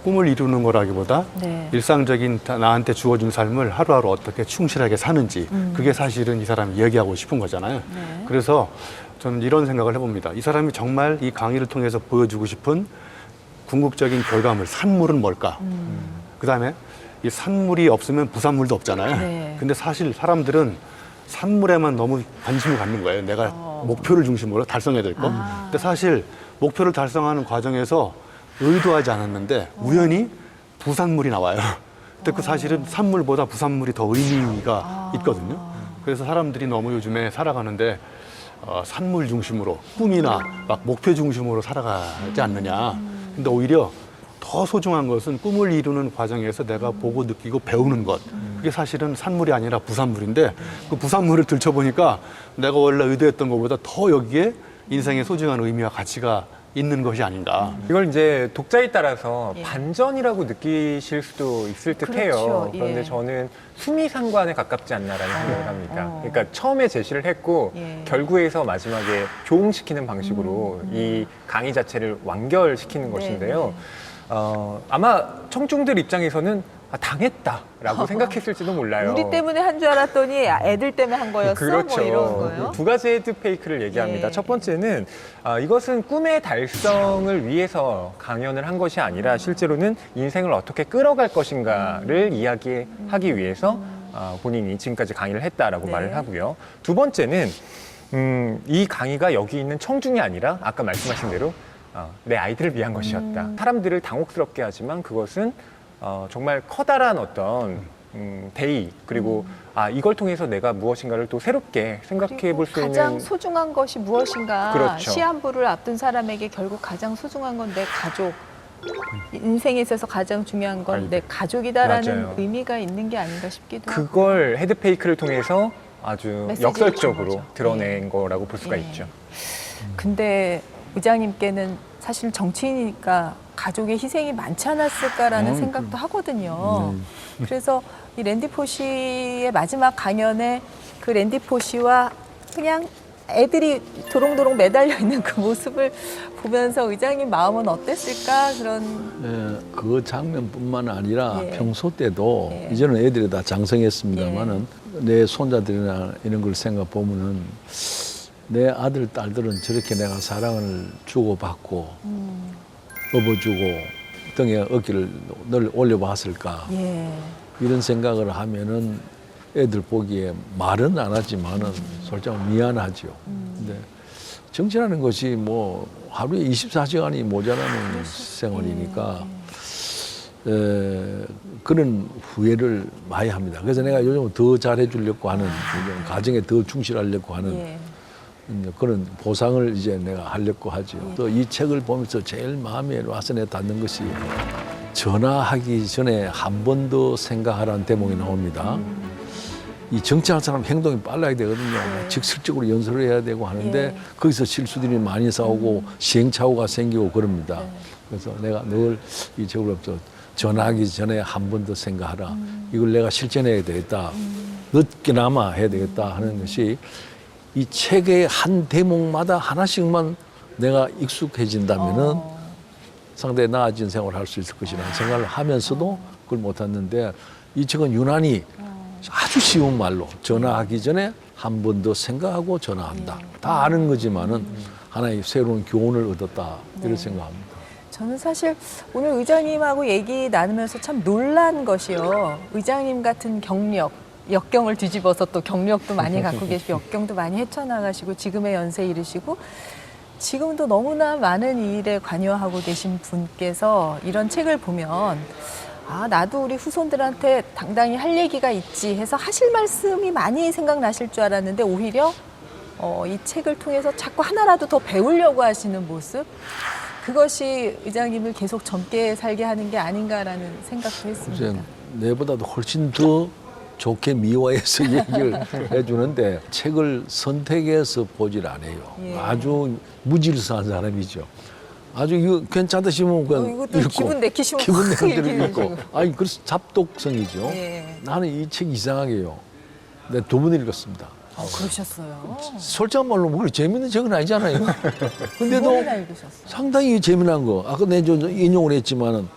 꿈을 이루는 거라기보다 네. 일상적인 나한테 주어진 삶을 하루하루 어떻게 충실하게 사는지 그게 사실은 이 사람이 얘기하고 싶은 거잖아요. 네. 그래서 저는 이런 생각을 해봅니다. 이 사람이 정말 이 강의를 통해서 보여주고 싶은 궁극적인 결과물, 산물은 뭘까? 그다음에 이 산물이 없으면 부산물도 없잖아요. 네. 근데 사실 사람들은 산물에만 너무 관심을 갖는 거예요. 내가 목표를 중심으로 달성해야 될 거. 근데 사실 목표를 달성하는 과정에서 의도하지 않았는데 우연히 부산물이 나와요. 근데 그 사실은 산물보다 부산물이 더 의미가 있거든요. 그래서 사람들이 너무 요즘에 살아가는데 산물 중심으로 꿈이나 막 목표 중심으로 살아가지 않느냐. 근데 오히려 더 소중한 것은 꿈을 이루는 과정에서 내가 보고 느끼고 배우는 것. 그게 사실은 산물이 아니라 부산물인데 그 부산물을 들춰보니까 내가 원래 의도했던 것보다 더 여기에 인생의 소중한 의미와 가치가 있는 것이 아닌가. 이걸 이제 독자에 따라서 예. 반전이라고 느끼실 수도 있을 듯해요. 그렇죠. 그런데 예. 저는 수미상관에 가깝지 않나라는 생각을 합니다. 그러니까 처음에 제시를 했고 예. 결구에서 마지막에 조응시키는 방식으로 이 강의 자체를 완결시키는 네, 것인데요. 아마 청중들 입장에서는 당했다라고 생각했을지도 몰라요. 우리 때문에 한 줄 알았더니 애들 때문에 한 거였어? 그렇죠. 뭐 이런 거요? 두 가지 헤드페이크를 얘기합니다. 예. 첫 번째는 이것은 꿈의 달성을 위해서 강연을 한 것이 아니라 실제로는 인생을 어떻게 끌어갈 것인가를 이야기하기 위해서 본인이 지금까지 강의를 했다라고 네. 말을 하고요. 두 번째는 이 강의가 여기 있는 청중이 아니라 아까 말씀하신 대로 내 아이들을 위한 것이었다. 사람들을 당혹스럽게 하지만 그것은 정말 커다란 어떤 대의 그리고 이걸 통해서 내가 무엇인가를 또 새롭게 생각해 볼 수 있는 가장 소중한 것이 무엇인가. 그렇죠. 시한부를 앞둔 사람에게 결국 가장 소중한 건 내 가족. 인생에 있어서 가장 중요한 건 내 가족이다라는 맞아요. 의미가 있는 게 아닌가 싶기도 하고. 그걸 헤드페이크를 통해서 아주 메시지를 준 역설적으로 거죠. 드러낸 거라고 볼 수가 예. 있죠. 근데 의장님께는 사실 정치인이니까 가족의 희생이 많지 않았을까라는 생각도 하거든요. 그래서 이 랜디 포시의 마지막 강연에 그 랜디 포시와 그냥 애들이 도롱도롱 매달려 있는 그 모습을 보면서 의장님 마음은 어땠을까 그런. 그 장면뿐만 아니라 예. 평소 때도 예. 이제는 애들이 다 장성했습니다만은 내 손자들이나 이런 걸 생각 보면은 내 아들 딸들은 저렇게 내가 사랑을 주고받고 업어주고 등에 어깨를 늘 올려봤을까 예. 이런 생각을 하면은 애들 보기에 말은 안 하지만은 솔직히 미안하죠. 근데 정치라는 것이 뭐 하루에 24시간이 모자라는 생활이니까 그런 후회를 많이 합니다. 그래서 내가 요즘 더 잘해주려고 하는 요즘 가정에 더 충실하려고 하는 예. 그런 보상을 이제 내가 하려고 하죠. 또 이 책을 보면서 제일 마음에 와서 닿는 것이 전화하기 전에 한 번 더 생각하라는 대목이 나옵니다. 이 정치하는 사람 행동이 빨라야 되거든요. 직설적으로 연설을 해야 되고 하는데 예. 거기서 실수들이 많이 싸우고 시행착오가 생기고 그럽니다. 그래서 내가 늘 이 책을 보면서 전화하기 전에 한 번 더 생각하라. 이걸 내가 실천해야 되겠다. 늦게나마 해야 되겠다 하는 것이 이 책의 한 대목마다 하나씩만 내가 익숙해진다면은 상당히 나아진 생활을 할 수 있을 것이라는 생각을 하면서도 그걸 못했는데 이 책은 유난히 아주 쉬운 말로 전화하기 전에 한 번 더 생각하고 전화한다. 다 아는 거지만은 하나의 새로운 교훈을 얻었다. 이런 생각합니다. 저는 사실 오늘 의장님하고 얘기 나누면서 참 놀란 것이요. 의장님 같은 경력, 역경을 뒤집어서 또 경력도 많이 갖고 계시고 역경도 많이 헤쳐나가시고 지금의 연세에 이르시고 지금도 너무나 많은 일에 관여하고 계신 분께서 이런 책을 보면 나도 우리 후손들한테 당당히 할 얘기가 있지 해서 하실 말씀이 많이 생각나실 줄 알았는데 오히려 이 책을 통해서 자꾸 하나라도 더 배우려고 하시는 모습 그것이 의장님을 계속 젊게 살게 하는 게 아닌가라는 생각도 했습니다. 이제 내보다도 훨씬 더 좋게 미화해서 얘기를 해주는데 책을 선택해서 보질 않아요. 예. 아주 무질서한 사람이죠. 아주 이거 괜찮다 싶으면 그냥 이것도 읽고 기분 내키시면 기분 확 내키는 대로 얘기해 읽고 주고. 아니 그래서 잡독성이죠. 예. 나는 이 책 이상하게요. 내가 2번 읽었습니다. 그러셨어요. 솔직한 말로 뭐 그리 재밌는 책은 아니잖아요. 두 근데도 번이나 읽으셨어요. 상당히 재미난 거. 아까 내가 인용을 했지만은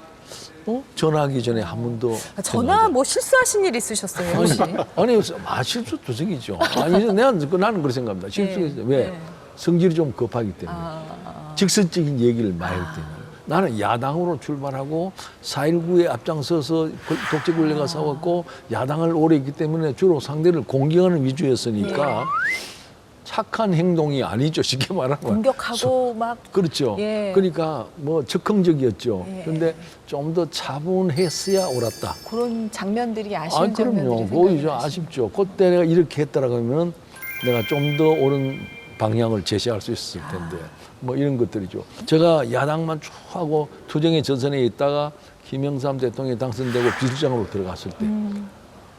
전화하기 전에 한 번 더 전화 뭐 실수하신 일 있으셨어요, 혹시? 아니 실수 도적이죠. 아니 나는 그렇게 생각합니다. 실수했어요. 왜? 네. 성질이 좀 급하기 때문에. 직설적인 얘기를 많이 하기 때문에. 나는 야당으로 출발하고 4.19에 앞장서서 독재 권력과 싸웠고 야당을 오래 했기 때문에 주로 상대를 공격하는 위주였으니까 착한 행동이 아니죠. 쉽게 말하면. 공격하고 막 그렇죠. 예. 그러니까 뭐 적극적이었죠. 예. 그런데 좀 더 차분했어야 옳았다. 그런 장면들이 아쉬운 장면들이 그럼요. 생각이 그거 나시죠. 아쉽죠. 그때 내가 이렇게 했다라고 하면 내가 좀 더 옳은 방향을 제시할 수 있을 텐데 뭐 이런 것들이죠. 제가 야당만 쭉 하고 투쟁의 전선에 있다가 김영삼 대통령이 당선되고 비서장으로 들어갔을 때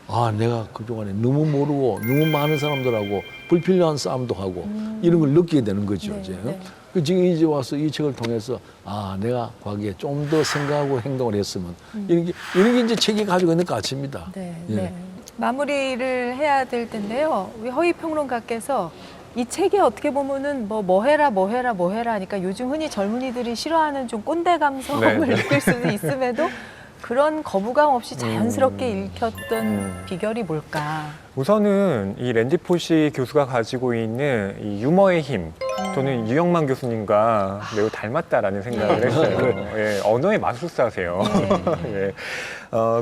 아, 내가 그동안에 너무 모르고 너무 많은 사람들하고 불필요한 싸움도 하고 이런 걸 느끼게 되는 거죠. 네, 이제. 네. 그 지금 이제 와서 이 책을 통해서 아, 내가 과거에 좀 더 생각하고 행동을 했으면 이런 게 이제 책이 가지고 있는 가치입니다. 네, 예. 네. 마무리를 해야 될 텐데요. 우리 허위 평론가께서 이 책이 어떻게 보면은 뭐 해라 하니까 요즘 흔히 젊은이들이 싫어하는 좀 꼰대 감성을 네, 네. 느낄 수도 있음에도 그런 거부감 없이 자연스럽게 읽혔던 비결이 뭘까? 우선은 이 랜디 포시 교수가 가지고 있는 이 유머의 힘, 저는 유영만 교수님과 매우 닮았다라는 생각을 했어요. 예, 언어의 마술사세요. 예.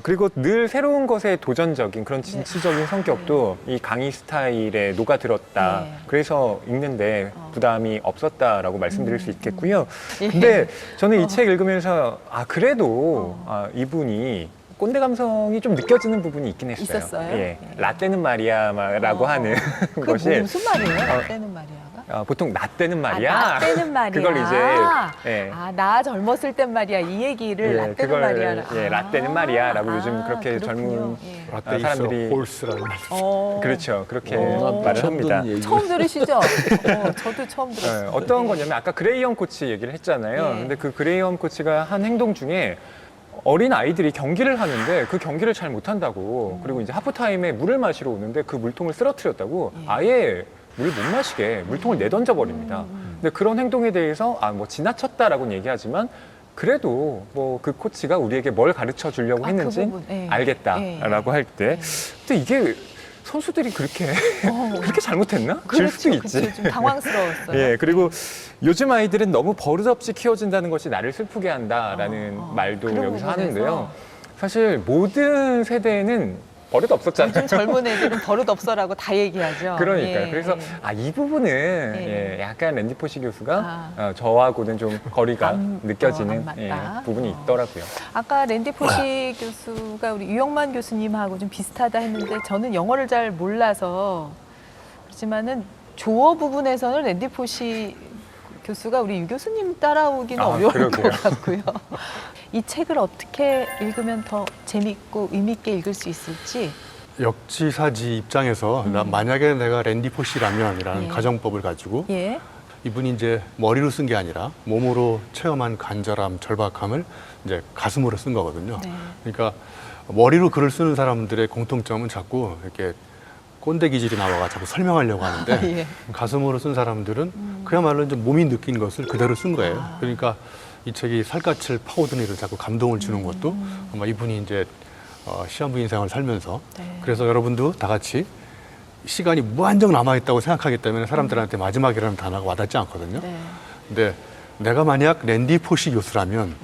그리고 늘 새로운 것에 도전적인 그런 진취적인 성격도 이 강의 스타일에 녹아들었다. 네. 그래서 읽는데 부담이 없었다라고 말씀드릴 수 있겠고요. 예. 근데 저는 이 책 읽으면서 그래도 이분이 꼰대 감성이 좀 느껴지는 부분이 있긴 했어요. 있었어요? 예. 예. 라떼는 말이야라고 하는 그게 것이 무슨 말이에요? 라떼는 말이야가? 보통 라떼는 말이야. 나 때는 말이야. 그걸 이제 예. 나 젊었을 땐 말이야. 이 얘기를 예, 라떼는 그걸, 말이야. 예, 라떼는 말이야라고 요즘 그렇게 그렇군요. 젊은 예. 라떼 있어 사람들이 홀스라는 그렇죠. 그렇게 오. 말을 처음 합니다. 듣는 얘기. 처음 들으시죠? 저도 처음 예, 들었어요. 어떤 거냐면 아까 그레이엄 코치 얘기를 했잖아요. 예. 근데 그 그레이엄 코치가 한 행동 중에 어린 아이들이 경기를 하는데 그 경기를 잘 못한다고 그리고 이제 하프타임에 물을 마시러 오는데 그 물통을 쓰러뜨렸다고 예. 아예 물 못 마시게 물통을 내던져 버립니다. 근데 그런 행동에 대해서 뭐 지나쳤다라고는 얘기하지만 그래도 뭐 그 코치가 우리에게 뭘 가르쳐 주려고 했는지 그 부분, 예. 알겠다라고 할 때 근데 이게 선수들이 그렇게 그렇게 잘못했나? 그럴 그렇죠, 수도 있지. 그렇죠. 좀 당황스러웠어요. 예, 그리고 요즘 아이들은 너무 버릇없이 키워진다는 것이 나를 슬프게 한다라는 말도 그런 여기서 부분에서. 하는데요. 사실 모든 세대는 버릇 없었잖아요. 요즘 젊은 애들은 버릇 없어라고 다 얘기하죠. 그러니까요. 예, 그래서 예. 이 부분은 예. 약간 랜디 포시 교수가 저하고는 좀 거리가 느껴지는 안 맞다. 부분이 있더라고요. 아까 랜디 포시 교수가 우리 유영만 교수님하고 좀 비슷하다 했는데 저는 영어를 잘 몰라서 그렇지만은 조어 부분에서는 랜디 포시 교수가 우리 유 교수님 따라오기는 어려울 그러게요. 것 같고요. 이 책을 어떻게 읽으면 더 재밌고 의미 있게 읽을 수 있을지. 역지사지 입장에서 만약에 내가 랜디 포시라면이라는 예. 가정법을 가지고 예. 이분이 이제 머리로 쓴 게 아니라 몸으로 체험한 간절함, 절박함을 이제 가슴으로 쓴 거거든요. 네. 그러니까 머리로 글을 쓰는 사람들의 공통점은 자꾸 이렇게 꼰대 기질이 나와가 자꾸 설명하려고 하는데 예. 가슴으로 쓴 사람들은 그야말로 이제 몸이 느낀 것을 그대로 쓴 거예요. 그러니까 이 책이 살갗을 파고드는 일을 자꾸 감동을 주는 것도 아마 이분이 이제 시한부 인생을 살면서 네. 그래서 여러분도 다 같이 시간이 무한정 남아있다고 생각하기 때문에 사람들한테 마지막이라는 단어가 와닿지 않거든요. 네. 근데 내가 만약 랜디 포시 교수라면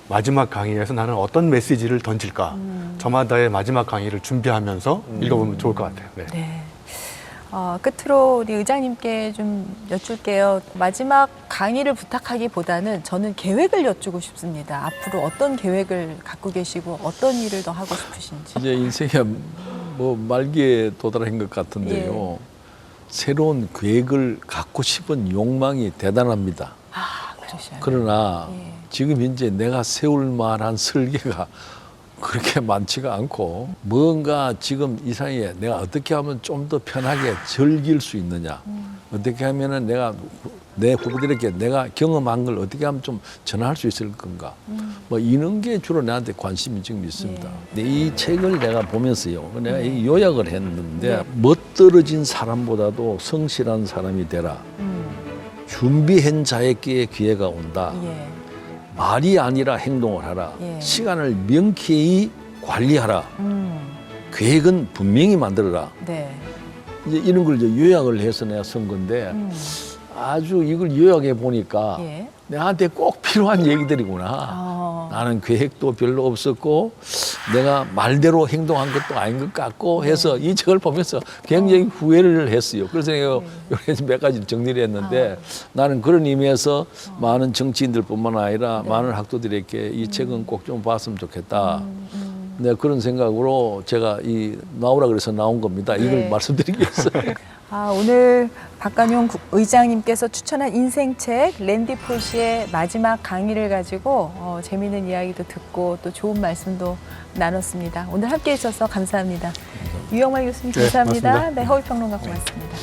마지막 강의에서 나는 어떤 메시지를 던질까 저마다의 마지막 강의를 준비하면서 읽어보면 좋을 것 같아요. 네. 네. 끝으로 우리 의장님께 좀 여쭐게요. 마지막 강의를 부탁하기보다는 저는 계획을 여쭈고 싶습니다. 앞으로 어떤 계획을 갖고 계시고 어떤 일을 더 하고 싶으신지. 이제 인생에 뭐 말기에 도달한 것 같은데요. 새로운 계획을 갖고 싶은 욕망이 대단합니다. 그러셔요. 그러나 예. 지금 현재 내가 세울 만한 설계가 그렇게 많지가 않고 뭔가 지금 이 사이에 내가 어떻게 하면 좀 더 편하게 즐길 수 있느냐 어떻게 하면은 내가 내 후배들에게 내가 경험한 걸 어떻게 하면 좀 전할 수 있을 건가 뭐 이런 게 주로 나한테 관심이 지금 있습니다. 근데 이 책을 내가 보면서요 내가 이 요약을 했는데 멋들어진 사람보다도 성실한 사람이 되라. 준비한 자에게 기회가 온다. 예. 말이 아니라 행동을 하라. 예. 시간을 명쾌히 관리하라. 계획은 분명히 만들어라. 네. 이제 이런 걸 이제 요약을 해서 내가 쓴 건데 아주 이걸 요약해 보니까 예. 내한테 꼭 필요한 얘기들이구나. 나는 계획도 별로 없었고 내가 말대로 행동한 것도 아닌 것 같고 해서 이 책을 보면서 굉장히 후회를 했어요. 그래서 내가 여기서 몇 가지 정리를 했는데 나는 그런 의미에서 많은 정치인들뿐만 아니라 많은 학도들에게 이 책은 꼭 좀 봤으면 좋겠다. 네, 그런 생각으로 제가 이 나오라 그래서 나온 겁니다. 이걸 네. 말씀드리기 위해서. 오늘 박관용 의장님께서 추천한 인생책 랜디 포시의 마지막 강의를 가지고 재미있는 이야기도 듣고 또 좋은 말씀도 나눴습니다. 오늘 함께해 주셔서 감사합니다. 유영말 교수님 감사합니다. 고맙습니다. 네, 허위평론가 고맙습니다.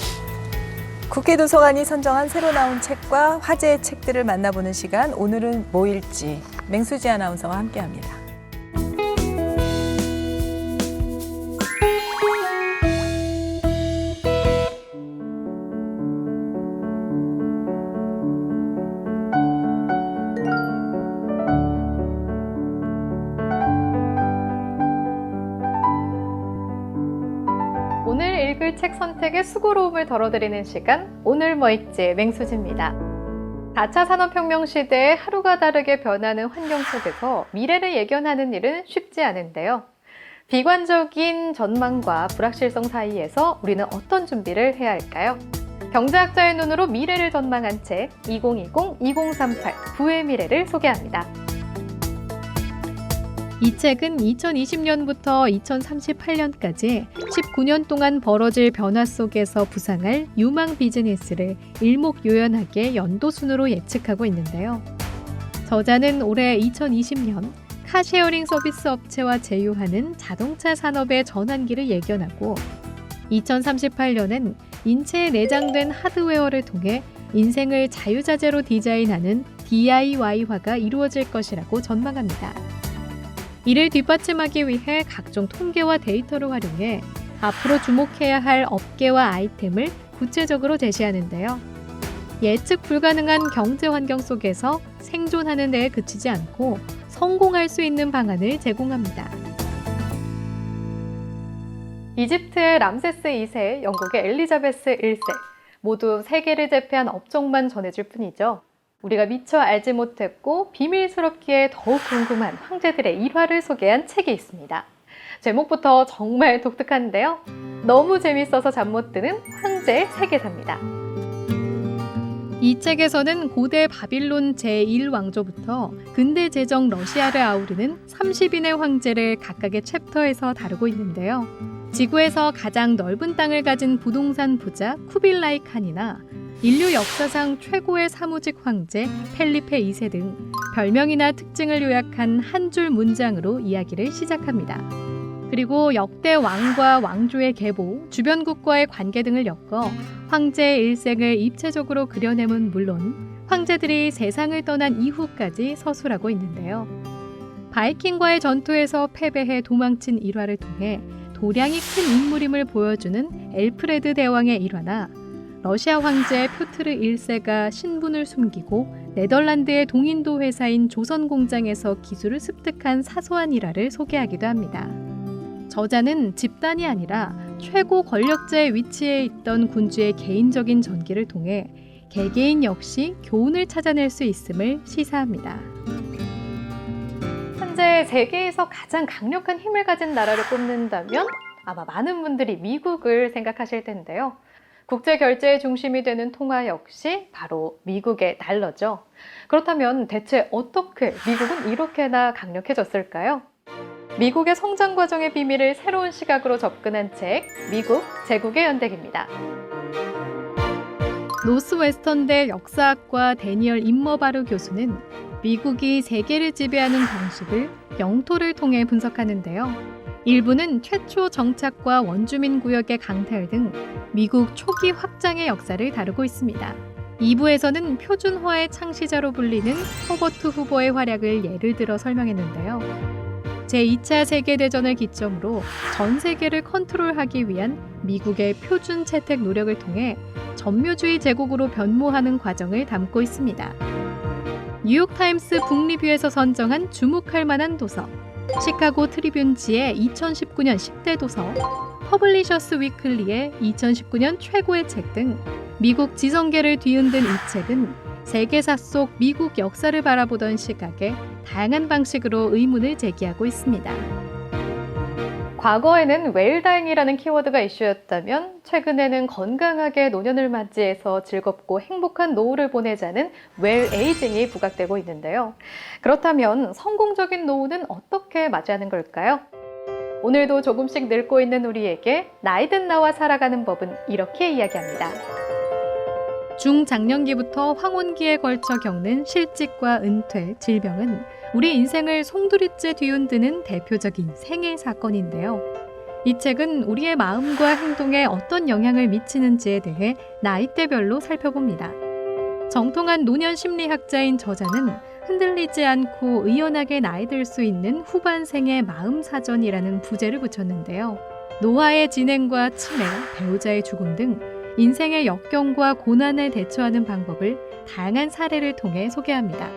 국회 도서관이 선정한 새로 나온 책과 화제의 책들을 만나보는 시간, 오늘은 뭐일지 맹수지 아나운서와 함께합니다. 오늘 읽을 책 선택의 수고로움을 덜어드리는 시간, 오늘 뭐 읽지 맹수지입니다. 4차 산업혁명 시대에 하루가 다르게 변하는 환경 속에서 미래를 예견하는 일은 쉽지 않은데요. 비관적인 전망과 불확실성 사이에서 우리는 어떤 준비를 해야 할까요? 경제학자의 눈으로 미래를 전망한 책 2020-2038 부의 미래를 소개합니다. 이 책은 2020년부터 2038년까지 19년 동안 벌어질 변화 속에서 부상할 유망 비즈니스를 일목요연하게 연도순으로 예측하고 있는데요. 저자는 올해 2020년 카쉐어링 서비스 업체와 제휴하는 자동차 산업의 전환기를 예견하고 2038년엔 인체에 내장된 하드웨어를 통해 인생을 자유자재로 디자인하는 DIY화가 이루어질 것이라고 전망합니다. 이를 뒷받침하기 위해 각종 통계와 데이터를 활용해 앞으로 주목해야 할 업계와 아이템을 구체적으로 제시하는데요. 예측 불가능한 경제 환경 속에서 생존하는 데에 그치지 않고 성공할 수 있는 방안을 제공합니다. 이집트의 람세스 2세, 영국의 엘리자베스 1세, 모두 세계를 제패한 업적만 전해줄 뿐이죠. 우리가 미처 알지 못했고 비밀스럽기에 더욱 궁금한 황제들의 일화를 소개한 책이 있습니다. 제목부터 정말 독특한데요. 너무 재밌어서 잠 못 드는 황제 세계사입니다. 이 책에서는 고대 바빌론 제1왕조부터 근대 제정 러시아를 아우르는 30인의 황제를 각각의 챕터에서 다루고 있는데요. 지구에서 가장 넓은 땅을 가진 부동산 부자 쿠빌라이 칸이나 인류 역사상 최고의 사무직 황제 펠리페 2세 등 별명이나 특징을 요약한 한 줄 문장으로 이야기를 시작합니다. 그리고 역대 왕과 왕조의 계보, 주변국과의 관계 등을 엮어 황제의 일생을 입체적으로 그려내면 물론 황제들이 세상을 떠난 이후까지 서술하고 있는데요. 바이킹과의 전투에서 패배해 도망친 일화를 통해 도량이 큰 인물임을 보여주는 엘프레드 대왕의 일화나 러시아 황제 표트르 1세가 신분을 숨기고 네덜란드의 동인도 회사인 조선공장에서 기술을 습득한 사소한 일화를 소개하기도 합니다. 저자는 집단이 아니라 최고 권력자의 위치에 있던 군주의 개인적인 전기를 통해 개개인 역시 교훈을 찾아낼 수 있음을 시사합니다. 현재 세계에서 가장 강력한 힘을 가진 나라를 꼽는다면 아마 많은 분들이 미국을 생각하실 텐데요. 국제 결제의 중심이 되는 통화 역시 바로 미국의 달러죠. 그렇다면 대체 어떻게 미국은 이렇게나 강력해졌을까요? 미국의 성장 과정의 비밀을 새로운 시각으로 접근한 책, 미국 제국의 연대기입니다. 노스웨스턴대 역사학과 데니얼 임머바르 교수는 미국이 세계를 지배하는 방식을 영토를 통해 분석하는데요. 일부는 최초 정착과 원주민 구역의 강탈 등 미국 초기 확장의 역사를 다루고 있습니다. 2부에서는 표준화의 창시자로 불리는 허버트 후보의 활약을 예를 들어 설명했는데요. 제2차 세계대전을 기점으로 전 세계를 컨트롤하기 위한 미국의 표준 채택 노력을 통해 점묘주의 제국으로 변모하는 과정을 담고 있습니다. 뉴욕타임스 북리뷰에서 선정한 주목할 만한 도서, 시카고 트리뷴지의 2019년 10대 도서, 퍼블리셔스 위클리의 2019년 최고의 책 등 미국 지성계를 뒤흔든 이 책은 세계사 속 미국 역사를 바라보던 시각에 다양한 방식으로 의문을 제기하고 있습니다. 과거에는 웰다잉이라는 키워드가 이슈였다면 최근에는 건강하게 노년을 맞이해서 즐겁고 행복한 노후를 보내자는 웰에이징이 부각되고 있는데요. 그렇다면 성공적인 노후는 어떻게 맞이하는 걸까요? 오늘도 조금씩 늙고 있는 우리에게 나이 든 나와 살아가는 법은 이렇게 이야기합니다. 중장년기부터 황혼기에 걸쳐 겪는 실직과 은퇴, 질병은 우리 인생을 송두리째 뒤흔드는 대표적인 생애 사건인데요. 이 책은 우리의 마음과 행동에 어떤 영향을 미치는지에 대해 나이대별로 살펴봅니다. 정통한 노년 심리학자인 저자는 흔들리지 않고 의연하게 나이 들 수 있는 후반생의 마음 사전이라는 부제를 붙였는데요. 노화의 진행과 치매, 배우자의 죽음 등 인생의 역경과 고난에 대처하는 방법을 다양한 사례를 통해 소개합니다.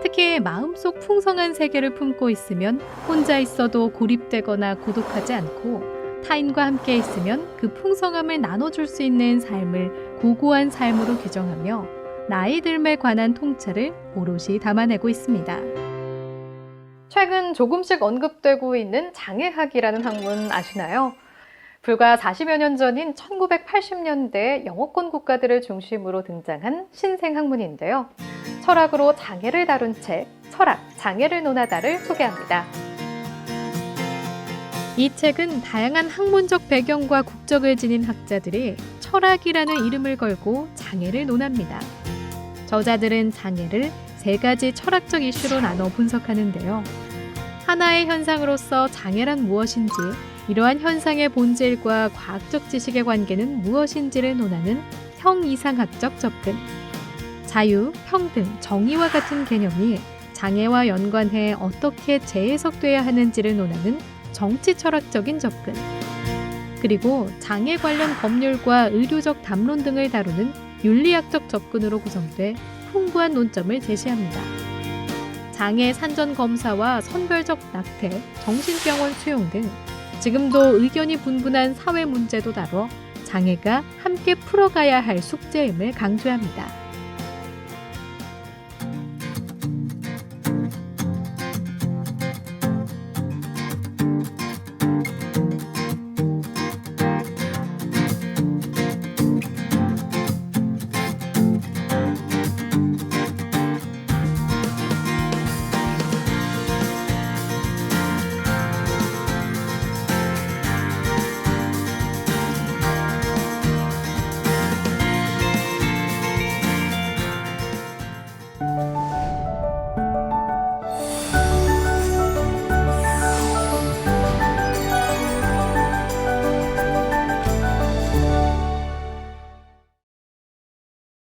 특히 마음속 풍성한 세계를 품고 있으면 혼자 있어도 고립되거나 고독하지 않고 타인과 함께 있으면 그 풍성함을 나눠줄 수 있는 삶을 고고한 삶으로 규정하며 나이 듦에 관한 통찰을 오롯이 담아내고 있습니다. 최근 조금씩 언급되고 있는 장애학이라는 학문 아시나요? 불과 40여 년 전인 1980년대 영어권 국가들을 중심으로 등장한 신생 학문인데요. 철학으로 장애를 다룬 책, 철학, 장애를 논하다를 소개합니다. 이 책은 다양한 학문적 배경과 국적을 지닌 학자들이 철학이라는 이름을 걸고 장애를 논합니다. 저자들은 장애를 3가지 철학적 이슈로 나눠 분석하는데요. 하나의 현상으로서 장애란 무엇인지, 이러한 현상의 본질과 과학적 지식의 관계는 무엇인지를 논하는 형이상학적 접근, 자유, 평등, 정의와 같은 개념이 장애와 연관해 어떻게 재해석돼야 하는지를 논하는 정치 철학적인 접근, 그리고 장애 관련 법률과 의료적 담론 등을 다루는 윤리학적 접근으로 구성돼 풍부한 논점을 제시합니다. 장애 산전 검사와 선별적 낙태, 정신병원 수용 등 지금도 의견이 분분한 사회 문제도 다뤄 장애가 함께 풀어가야 할 숙제임을 강조합니다.